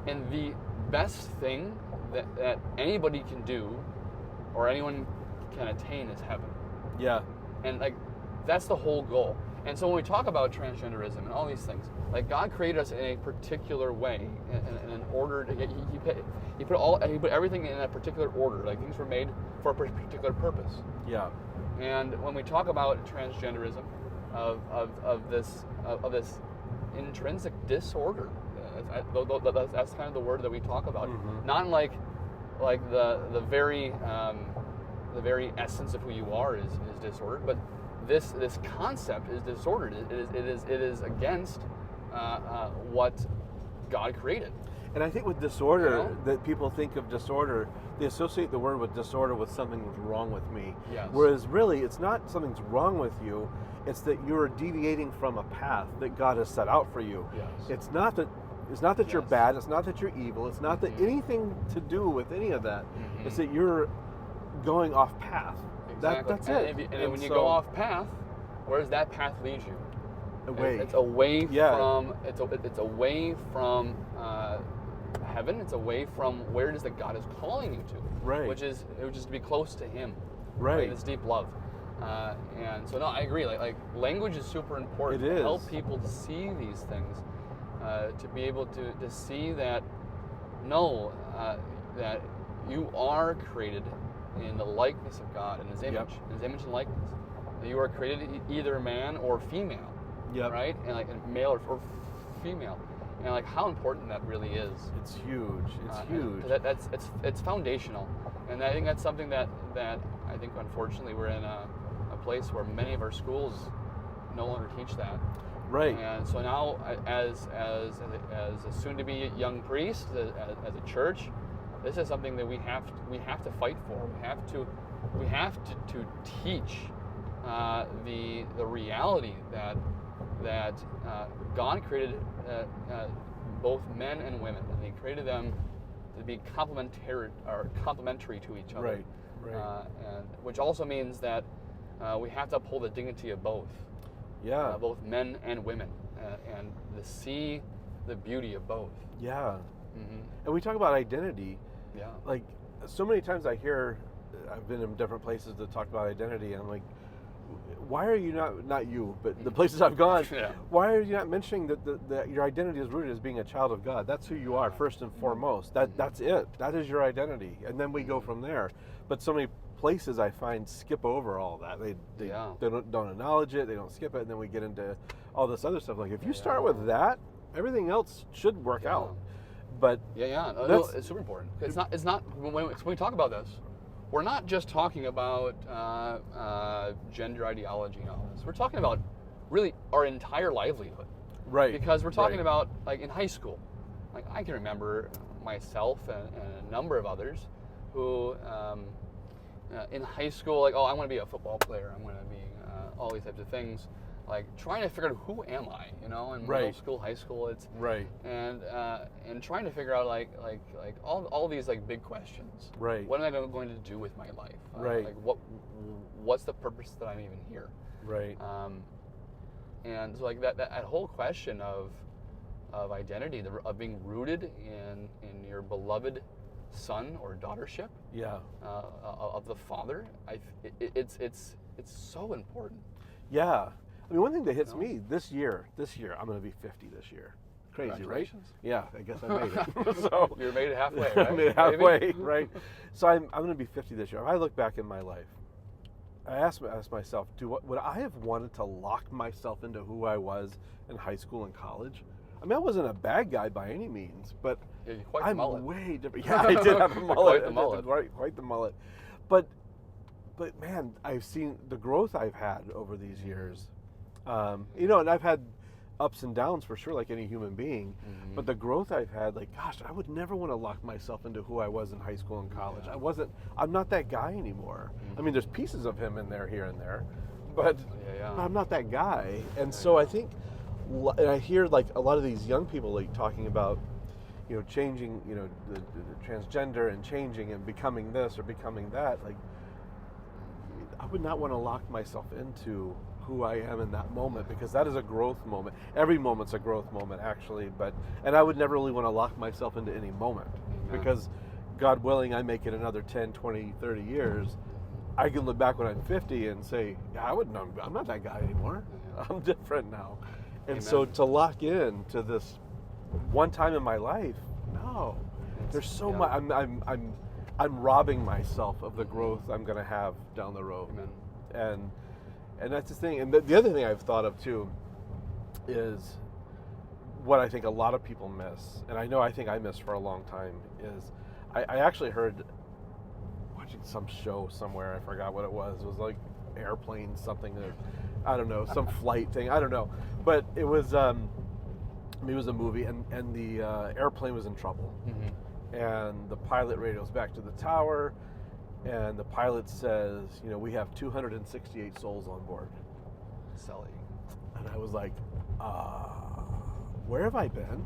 Speaker 2: And the best thing that anybody can do or anyone can attain is heaven. Yeah. And like that's the whole goal. And so when we talk about transgenderism and all these things, like God created us in a particular way, in an order. He put everything in a particular order. Like things were made for a particular purpose. Yeah. And when we talk about transgenderism, of this intrinsic disorder, that's kind of the word that we talk about. Mm-hmm. Not like the very essence of who you are is disordered, but this concept is disordered. It is against what God created.
Speaker 1: And I think with disorder, that people think of disorder, they associate the word with disorder with something that's wrong with me.
Speaker 2: Yes.
Speaker 1: Whereas really, it's not something's wrong with you. It's that you're deviating from a path that God has set out for you. Yes. It's not that you're bad. It's not that you're evil. It's not that anything to do with any of that. Mm-hmm. It's that you're going off path.
Speaker 2: Exactly.
Speaker 1: That's it.
Speaker 2: And when you go off path, where does that path lead you?
Speaker 1: Away.
Speaker 2: It's away from. It's away from heaven. It's away from where it is that God is calling you to.
Speaker 1: Right.
Speaker 2: Which is to be close to Him.
Speaker 1: Right.
Speaker 2: This deep love. And so no, I agree. Like language is super important.
Speaker 1: It is.
Speaker 2: To help people to see these things, to be able to see that that you are created in the likeness of God, in His image, in His image and likeness. That you are created either man or female, right? And like male or female, and like how important that really is.
Speaker 1: It's huge. It's huge.
Speaker 2: It's foundational, and I think that's something that I think unfortunately we're in a place where many of our schools no longer teach that.
Speaker 1: Right.
Speaker 2: And so now, as a soon-to-be young priest, as a church, this is something that we have to fight for. We have to teach the reality that God created both men and women, and He created them to be complementary to each other.
Speaker 1: Right.
Speaker 2: And which also means that we have to uphold the dignity of both.
Speaker 1: Yeah.
Speaker 2: Both men and women, and to see the beauty of both.
Speaker 1: Yeah.
Speaker 2: Mm-hmm.
Speaker 1: And we talk about identity.
Speaker 2: Yeah.
Speaker 1: Like, so many times I've been in different places that talk about identity, and I'm like, why are you not you, but the places I've gone, why are you not mentioning that your identity is rooted as being a child of God? That's who you are, first and foremost. That's it. That is your identity. And then we go from there. But so many places I find skip over all that. They don't acknowledge it. They don't skip it, and then we get into all this other stuff. Like if you start with that, everything else should work out. But
Speaker 2: no, it's super important. It's not when we talk about this, we're not just talking about gender ideology and all this. We're talking about really our entire livelihood.
Speaker 1: Right.
Speaker 2: Because we're talking about, like, in high school. Like, I can remember myself and a number of others who, in high school, like, I want to be a football player. I'm going to be all these types of things. Like, trying to figure out who am I, in middle school, high school. It's and trying to figure out like all these like big questions.
Speaker 1: Right.
Speaker 2: What am I going to do with my life? Like what's the purpose that I'm even here?
Speaker 1: Right.
Speaker 2: And so like that whole question of identity, of being rooted in your beloved son or daughtership.
Speaker 1: Yeah.
Speaker 2: Of the Father, it's so important.
Speaker 1: Yeah. I mean, one thing that hits me this year, I'm going to be 50 this year. Crazy, right? Yeah, I guess I made it. So
Speaker 2: you made it halfway, right?
Speaker 1: I made it halfway, right? So I'm going to be 50 this year. If I look back in my life, I ask myself, would I have wanted to lock myself into who I was in high school and college? I mean, I wasn't a bad guy by any means, but I'm way different. Yeah, I did have a mullet. Quite the mullet. But man, I've seen the growth I've had over these years. And I've had ups and downs for sure, like any human being. Mm-hmm. But the growth I've had, like, gosh, I would never want to lock myself into who I was in high school and college. Yeah. I'm not that guy anymore. Mm-hmm. I mean, there's pieces of him in there, here and there, but I'm not that guy. And so I think, and I hear like a lot of these young people like talking about, changing, the transgender and changing and becoming this or becoming that. Like, I would not want to lock myself into who I am in that moment, because that is a growth moment. Every moment's a growth moment, actually. And I would never really want to lock myself into any moment. Amen. Because God willing, I make it another 10, 20, 30 years, I can look back when I'm 50 and say, I'm not that guy anymore. I'm different now. And so to lock in to this one time in my life, no. There's so much. I'm robbing myself of the growth I'm going to have down the road. Amen. And that's the thing. And the other thing I've thought of too is what I think a lot of people miss, and I think I missed for a long time, is I actually heard, watching some show somewhere, I forgot what it was like airplane something, or I don't know, some flight thing, I don't know. But it was it was a movie, and the airplane was in trouble. Mm-hmm. And the pilot radios back to the tower, and the pilot says, we have 268 souls on board.
Speaker 2: Sully.
Speaker 1: And I was like, where have I been?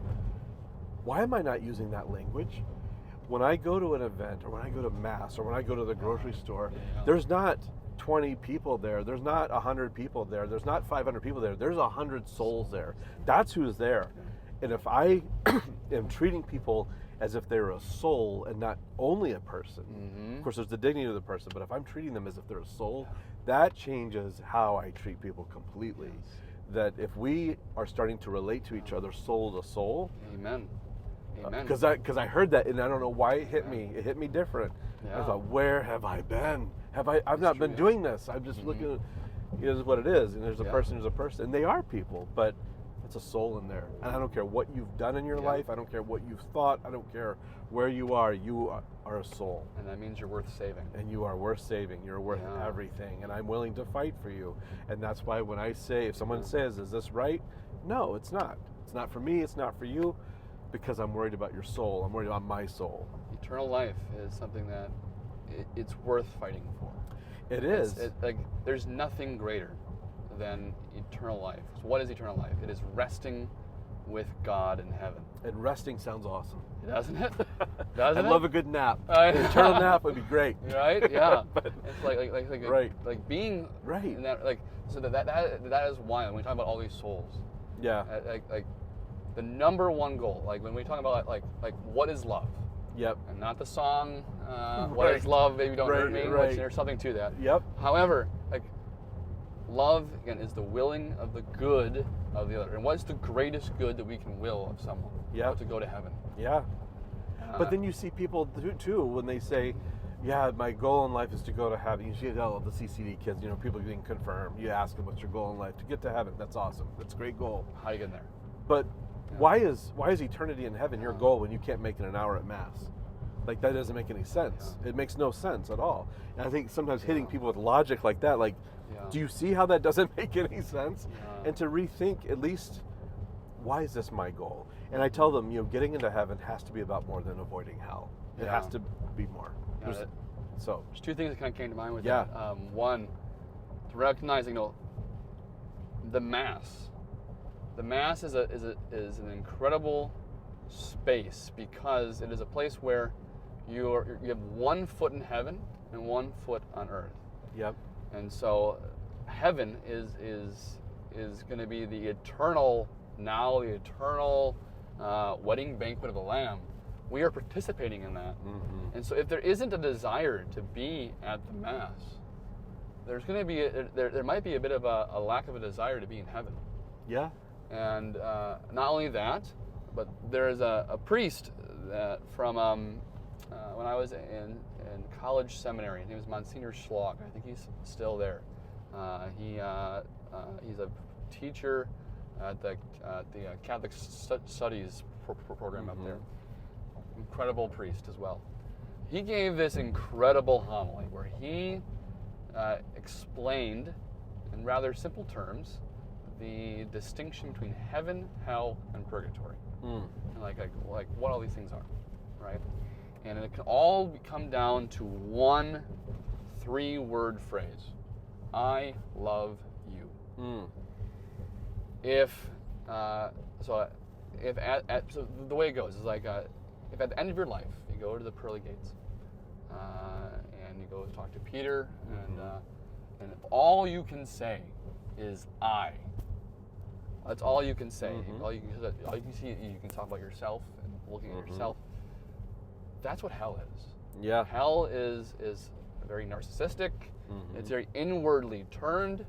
Speaker 1: Why am I not using that language? When I go to an event, or when I go to mass, or when I go to the grocery store, there's not 20 people there. There's not 100 people there. There's not 500 people there. There's 100 souls there. That's who's there. And if I am treating people as if they're a soul and not only a person. Mm-hmm. Of course, there's the dignity of the person, but if I'm treating them as if they're a soul, that changes how I treat people completely. Yes. That if we are starting to relate to each other soul to soul.
Speaker 2: Amen. Amen.
Speaker 1: Because I heard that, and I don't know why it hit me. It hit me different. Yeah. I thought, where have I been? I've not been doing this. I'm just looking at, this is what it is, and there's a person who's a person. And they are people, but it's a soul in there. And I don't care what you've done in your life. I don't care what you've thought. I don't care where you are a soul.
Speaker 2: And that means you're worth saving.
Speaker 1: And you are worth saving. You're worth everything. And I'm willing to fight for you. And that's why when I say, if someone says, is this right? No, it's not. It's not for me. It's not for you. Because I'm worried about your soul. I'm worried about my soul.
Speaker 2: Eternal life is something that it's worth fighting for.
Speaker 1: It is.
Speaker 2: There's nothing greater than eternal life. So what is eternal life? It is resting with God in heaven.
Speaker 1: And resting sounds awesome.
Speaker 2: Doesn't it?
Speaker 1: I love a good nap. An eternal nap would be great.
Speaker 2: Right? Yeah. It's like being
Speaker 1: right
Speaker 2: in that, so that is why when we talk about all these souls.
Speaker 1: Yeah.
Speaker 2: Like the number one goal, like when we talk about like what is love?
Speaker 1: Yep.
Speaker 2: And not the song, what is love, baby don't hurt me, which there's something to that.
Speaker 1: Yep.
Speaker 2: However, love, again, is the willing of the good of the other. And what's the greatest good that we can will of someone?
Speaker 1: Yeah.
Speaker 2: To go to heaven.
Speaker 1: Yeah. But then you see people too, when they say, Yeah, my goal in life is to go to heaven. You see all the CCD kids, people getting confirmed. You ask them, what's your goal in life? To get to heaven. That's awesome. That's a great goal.
Speaker 2: How do you get in there?
Speaker 1: But why is eternity in heaven your goal when you can't make it an hour at Mass? Like, that doesn't make any sense. It makes no sense at all. And I think sometimes hitting people with logic like that, do you see how that doesn't make any sense? And to rethink, at least, why is this my goal? And I tell them, getting into heaven has to be about more than avoiding hell. It has to be more. There's
Speaker 2: two things that kind of came to mind with that. One, to recognizing, the Mass. The Mass is an incredible space because it is a place where you have 1 foot in heaven and 1 foot on earth.
Speaker 1: Yep.
Speaker 2: And so heaven is going to be the eternal wedding banquet of the Lamb. We are participating in that. Mm-hmm. And so if there isn't a desire to be at the Mass, there's going to be there might be a bit of a lack of a desire to be in heaven.
Speaker 1: Yeah.
Speaker 2: And not only that, but there is a priest that from when I was in college seminary. His name is Monsignor Schlock. I think he's still there. He's a teacher at the Catholic Studies program up there. Incredible priest as well. He gave this incredible homily where he explained in rather simple terms the distinction between heaven, hell, and purgatory. And like what all these things are, right? And it can all come down to one 3-word phrase: I love you. So the way it goes is if at the end of your life you go to the pearly gates and you go talk to Peter and if all you can say is I. That's all you can say. All you can see, you can talk about yourself and looking at yourself. That's what hell is.
Speaker 1: Yeah.
Speaker 2: Hell is very narcissistic. It's very inwardly turned,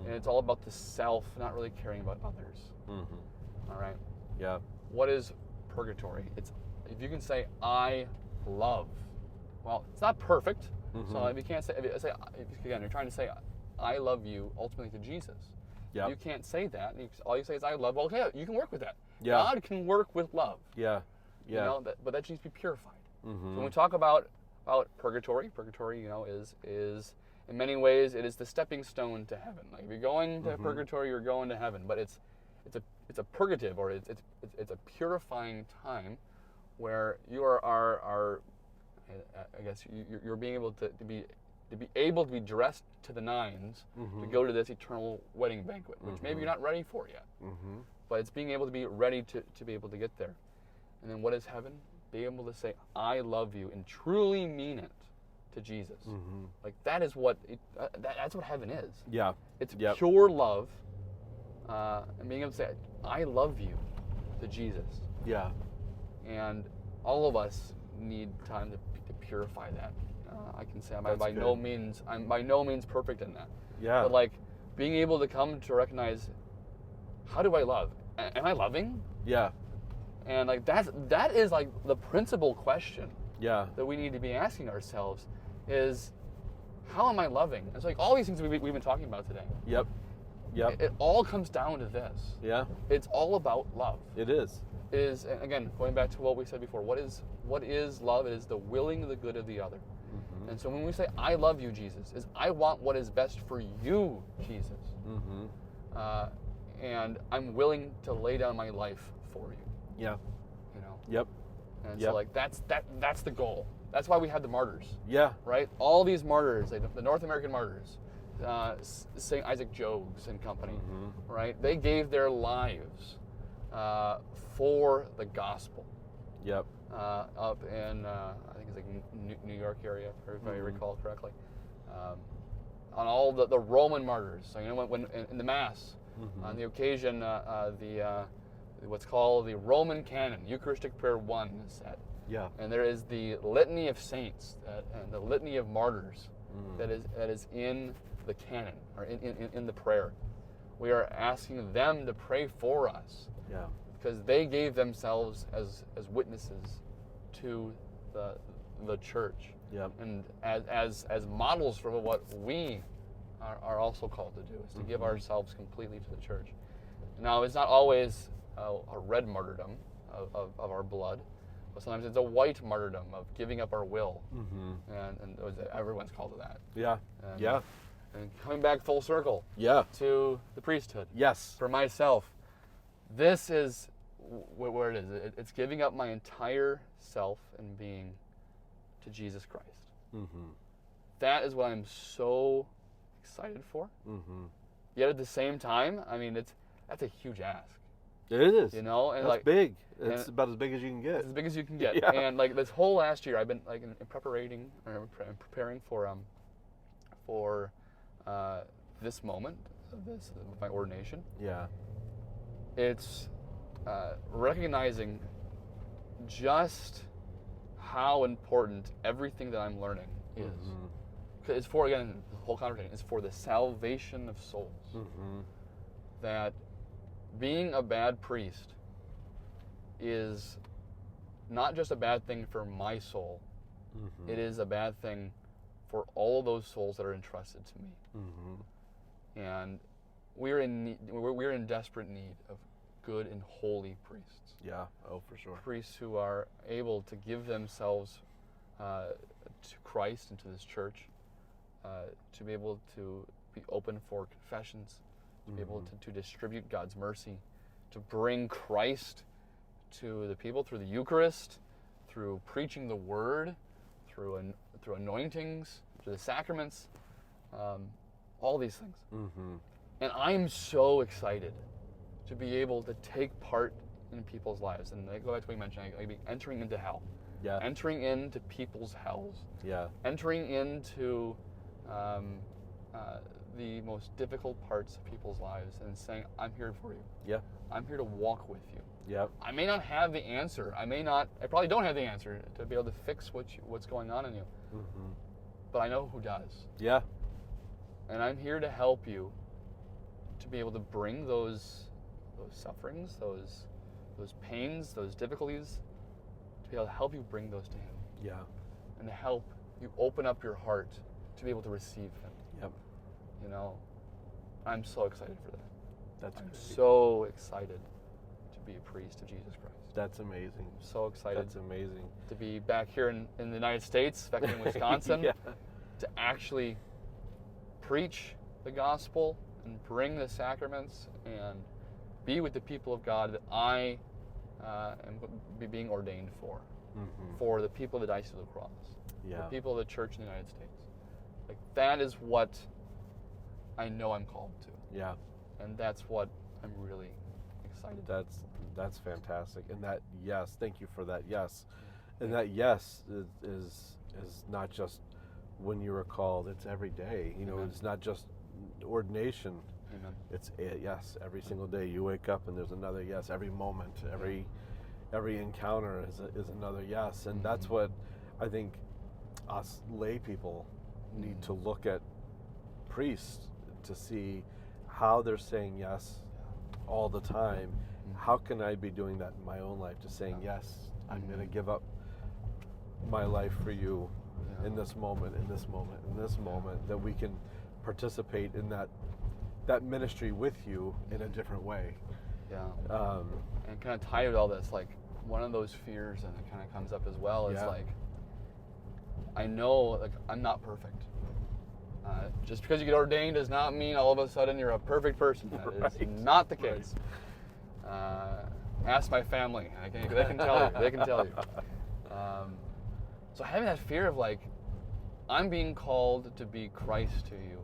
Speaker 2: and it's all about the self, not really caring about others. All right.
Speaker 1: Yeah.
Speaker 2: What is purgatory? It's if you can say I love. Well, it's not perfect. So if you can't say, again, you're trying to say I love you ultimately to Jesus.
Speaker 1: Yeah.
Speaker 2: You can't say that. All you say is I love. Well, yeah, you can work with that.
Speaker 1: Yeah.
Speaker 2: God can work with love.
Speaker 1: Yeah. Yeah.
Speaker 2: But that needs to be purified. So when we talk about purgatory, is in many ways it is the stepping stone to heaven. Like if you're going to purgatory, you're going to heaven. But it's a purgative, or it's a purifying time where you are I guess you're being able to be able to be dressed to the nines to go to this eternal wedding banquet, which maybe you're not ready for yet. But it's being able to be ready to be able to get there. And then what is heaven? Be able to say, I love you, and truly mean it to Jesus. Like that is what that's what heaven is.
Speaker 1: Yeah.
Speaker 2: It's pure love, and being able to say, I love you to Jesus.
Speaker 1: Yeah.
Speaker 2: And all of us need time to purify that. I can say I'm by no means perfect in that.
Speaker 1: Yeah.
Speaker 2: But like being able to come to recognize, how do I love? Am I loving?
Speaker 1: Yeah.
Speaker 2: And like that is like the principal question.
Speaker 1: Yeah.
Speaker 2: That we need to be asking ourselves is, how am I loving? It's like all these things we've been talking about today.
Speaker 1: Yep.
Speaker 2: It all comes down to this.
Speaker 1: Yeah.
Speaker 2: It's all about love.
Speaker 1: It is.
Speaker 2: And again, going back to what we said before, what is love? It is the willing the good of the other. And so when we say, I love you, Jesus, is I want what is best for you, Jesus. And I'm willing to lay down my life for you.
Speaker 1: Yeah. Yep.
Speaker 2: And so like that's the goal. That's why we had the martyrs.
Speaker 1: Yeah.
Speaker 2: Right? All these martyrs, like the North American martyrs, St. Isaac Jogues and company, right? They gave their lives for the gospel.
Speaker 1: Yep.
Speaker 2: Up in I think it's like New York area, if I recall correctly. On all the Roman martyrs. So when in the Mass, on the occasion, what's called the Roman Canon, Eucharistic Prayer 1 is said.
Speaker 1: Yeah.
Speaker 2: And there is the Litany of Saints and the Litany of Martyrs that is in the canon, or in the prayer. We are asking them to pray for us. Yeah. Because they gave themselves as witnesses to the church.
Speaker 1: Yep.
Speaker 2: And as models for what we are also called to do, is to give ourselves completely to the church. Now, it's not always a red martyrdom of our blood, but sometimes it's a white martyrdom of giving up our will. And everyone's called to that.
Speaker 1: Yeah.
Speaker 2: And coming back full circle to the priesthood.
Speaker 1: Yes.
Speaker 2: For myself, this is where it is. It's giving up my entire self and being to Jesus Christ. That is what I'm so excited for. Yet at the same time, I mean, that's a huge ask.
Speaker 1: It is.
Speaker 2: You know, and
Speaker 1: that's big. It's about as big as you can get.
Speaker 2: It's as big as you can get.
Speaker 1: Yeah.
Speaker 2: And like this whole last year, I've been like preparing for this moment, my ordination.
Speaker 1: Yeah.
Speaker 2: It's recognizing just how important everything that I'm learning is. Because it's for, again, the whole conversation is for the salvation of souls. That being a bad priest is not just a bad thing for my soul, it is a bad thing for all of those souls that are entrusted to me. And we're in desperate need of good and holy priests.
Speaker 1: Yeah, oh, for sure.
Speaker 2: Priests who are able to give themselves to Christ and to this church, to be able to be open for confessions, to be able to distribute God's mercy, to bring Christ to the people through the Eucharist, through preaching the Word, through anointings, through the sacraments, all these things. And I'm so excited to be able to take part in people's lives. And I go back to what you mentioned, I'd be entering into hell.
Speaker 1: Yeah.
Speaker 2: Entering into people's hells.
Speaker 1: Yeah.
Speaker 2: Entering into the most difficult parts of people's lives and saying, I'm here for you.
Speaker 1: Yeah.
Speaker 2: I'm here to walk with you.
Speaker 1: Yeah.
Speaker 2: I may not have the answer. I probably don't have the answer to be able to fix what's going on in you. But I know who does.
Speaker 1: Yeah.
Speaker 2: And I'm here to help you to be able to bring those sufferings, those pains, those difficulties, to be able to help you bring those to Him.
Speaker 1: Yeah.
Speaker 2: And to help you open up your heart to be able to receive Him.
Speaker 1: Yep.
Speaker 2: You know, I'm so excited for that.
Speaker 1: I'm
Speaker 2: so excited to be a priest of Jesus Christ.
Speaker 1: That's amazing.
Speaker 2: I'm so excited.
Speaker 1: That's amazing.
Speaker 2: To be back here in the United States, back in Wisconsin, to actually preach the gospel and bring the sacraments and be with the people of God that I am being ordained for the people of the Diocese of the Cross, the people of the Church in the United States. Like, that is what I know I'm called to.
Speaker 1: Yeah.
Speaker 2: And that's what I'm really excited about.
Speaker 1: That's fantastic. And that, yes, thank you for that, yes. And that yes is not just when you were called, it's every day. You know,
Speaker 2: Amen.
Speaker 1: It's not just ordination.
Speaker 2: Amen.
Speaker 1: It's a yes every single day. You wake up and there's another yes. Every moment, every encounter is another yes. And that's what I think us lay people need to look at priests to see how they're saying yes all the time. How can I be doing that in my own life? Just saying yes, I'm going to give up my life for you in this moment, in this moment, in this moment, that we can participate in that ministry with you in a different way.
Speaker 2: Yeah. And kind of tied with all this, like, one of those fears, and it kind of comes up as well, is like, I know, like, I'm not perfect. Just because you get ordained does not mean all of a sudden you're a perfect person. That is not the case. Ask my family. They can tell you. They can tell you. So having that fear of, like, I'm being called to be Christ to you.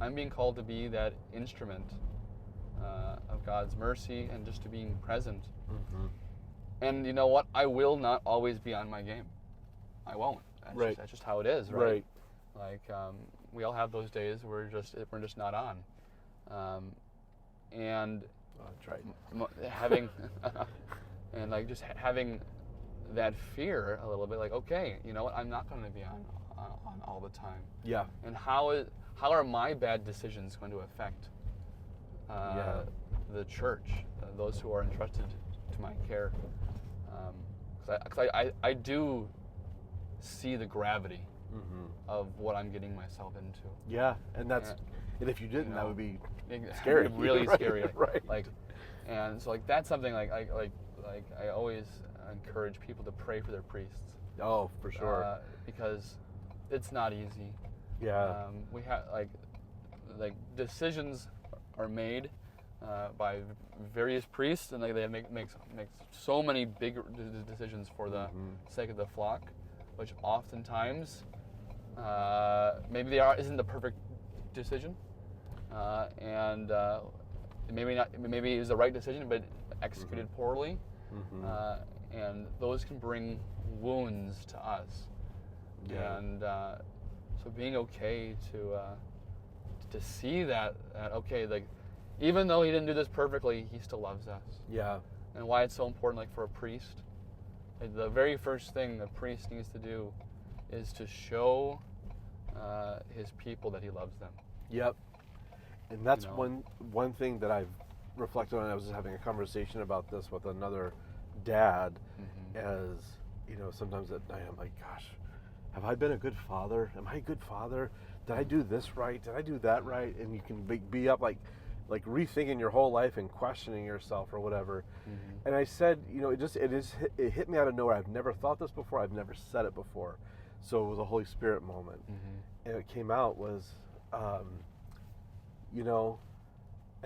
Speaker 2: I'm being called to be that instrument of God's mercy and just to being present. And you know what? I will not always be on my game. I won't. That's just how it is, right? Like, we all have those days where we're just not on. And having and like just having that fear a little bit, like, okay, you know what? I'm not going to be on all the time. Yeah. And how are my bad decisions going to affect the church, those who are entrusted to my care? Because I do see the gravity of what I'm getting myself into.
Speaker 1: Yeah, and if you didn't, that would be scary.
Speaker 2: It'd be really
Speaker 1: right,
Speaker 2: scary.
Speaker 1: Right.
Speaker 2: Like, and so like that's something like I always encourage people to pray for their priests.
Speaker 1: Oh, for sure.
Speaker 2: Because it's not easy.
Speaker 1: Yeah.
Speaker 2: We have like decisions are made by various priests, and they make so many big decisions for the sake of the flock, which oftentimes maybe isn't the perfect decision, and maybe not. Maybe it was the right decision, but executed poorly, and those can bring wounds to us.
Speaker 1: Yeah.
Speaker 2: And so being okay to see that okay, like even though he didn't do this perfectly, he still loves us.
Speaker 1: Yeah.
Speaker 2: And why it's so important, like for a priest, like the very first thing a priest needs to do is to show his people that he loves them.
Speaker 1: Yep. And that's one thing that I've reflected on. I was having a conversation about this with another dad, as sometimes at night I'm like, gosh, have I been a good father? Am I a good father? Did I do this right? Did I do that right? And you can be up like rethinking your whole life and questioning yourself or whatever. And I said, it hit me out of nowhere. I've never thought this before. I've never said it before. So it was a Holy Spirit moment. And it came out was, at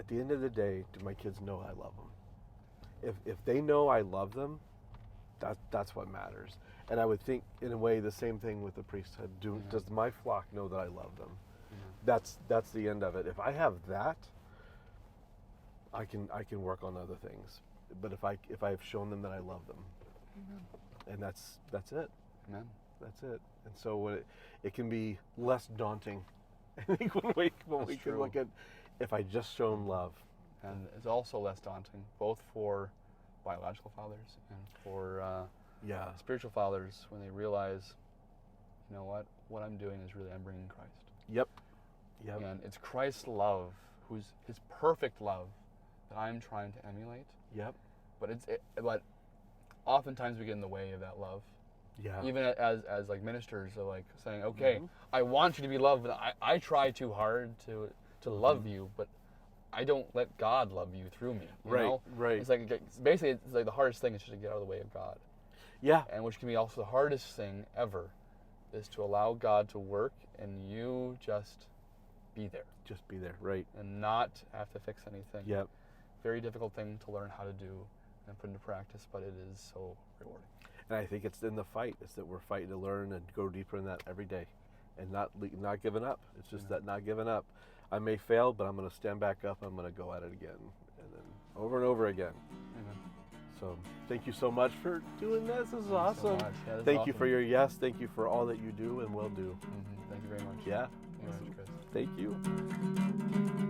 Speaker 1: the end of the day, do my kids know I love them? If they know I love them, that's what matters. And I would think, in a way, the same thing with the priesthood. Does my flock know that I love them? That's the end of it. If I have that, I can work on other things. But if I've shown them that I love them, and that's it.
Speaker 2: Amen.
Speaker 1: That's it. And so when it can be less daunting, I think when we can look at if I just shown love.
Speaker 2: And it's also less daunting, both for biological fathers and for spiritual fathers, when they realize, what I'm doing is really I'm bringing Christ.
Speaker 1: Yep.
Speaker 2: And it's Christ's love, who's his perfect love, that I'm trying to emulate.
Speaker 1: Yep.
Speaker 2: But oftentimes we get in the way of that love.
Speaker 1: Yeah.
Speaker 2: Even as like ministers are like saying, okay, I want you to be loved, but I try too hard to love you, but I don't let God love you through me. You know?
Speaker 1: Right.
Speaker 2: It's like basically it's like the hardest thing is just to get out of the way of God.
Speaker 1: Yeah.
Speaker 2: And which can be also the hardest thing ever, is to allow God to work and you just be there.
Speaker 1: Just be there, right.
Speaker 2: And not have to fix anything.
Speaker 1: Yep.
Speaker 2: Very difficult thing to learn how to do and put into practice, but it is so rewarding.
Speaker 1: And I think it's in the fight. It's that we're fighting to learn and go deeper in that every day, and not giving up. It's just that not giving up. I may fail, but I'm going to stand back up. I'm going to go at it again, and then over and over again.
Speaker 2: Amen.
Speaker 1: So thank you so much for doing this. This is awesome.
Speaker 2: So
Speaker 1: Thank you for your yes. Thank you for all that you do and will do.
Speaker 2: Thank you very much.
Speaker 1: Yeah.
Speaker 2: Thank you very much, Chris.
Speaker 1: Thank you.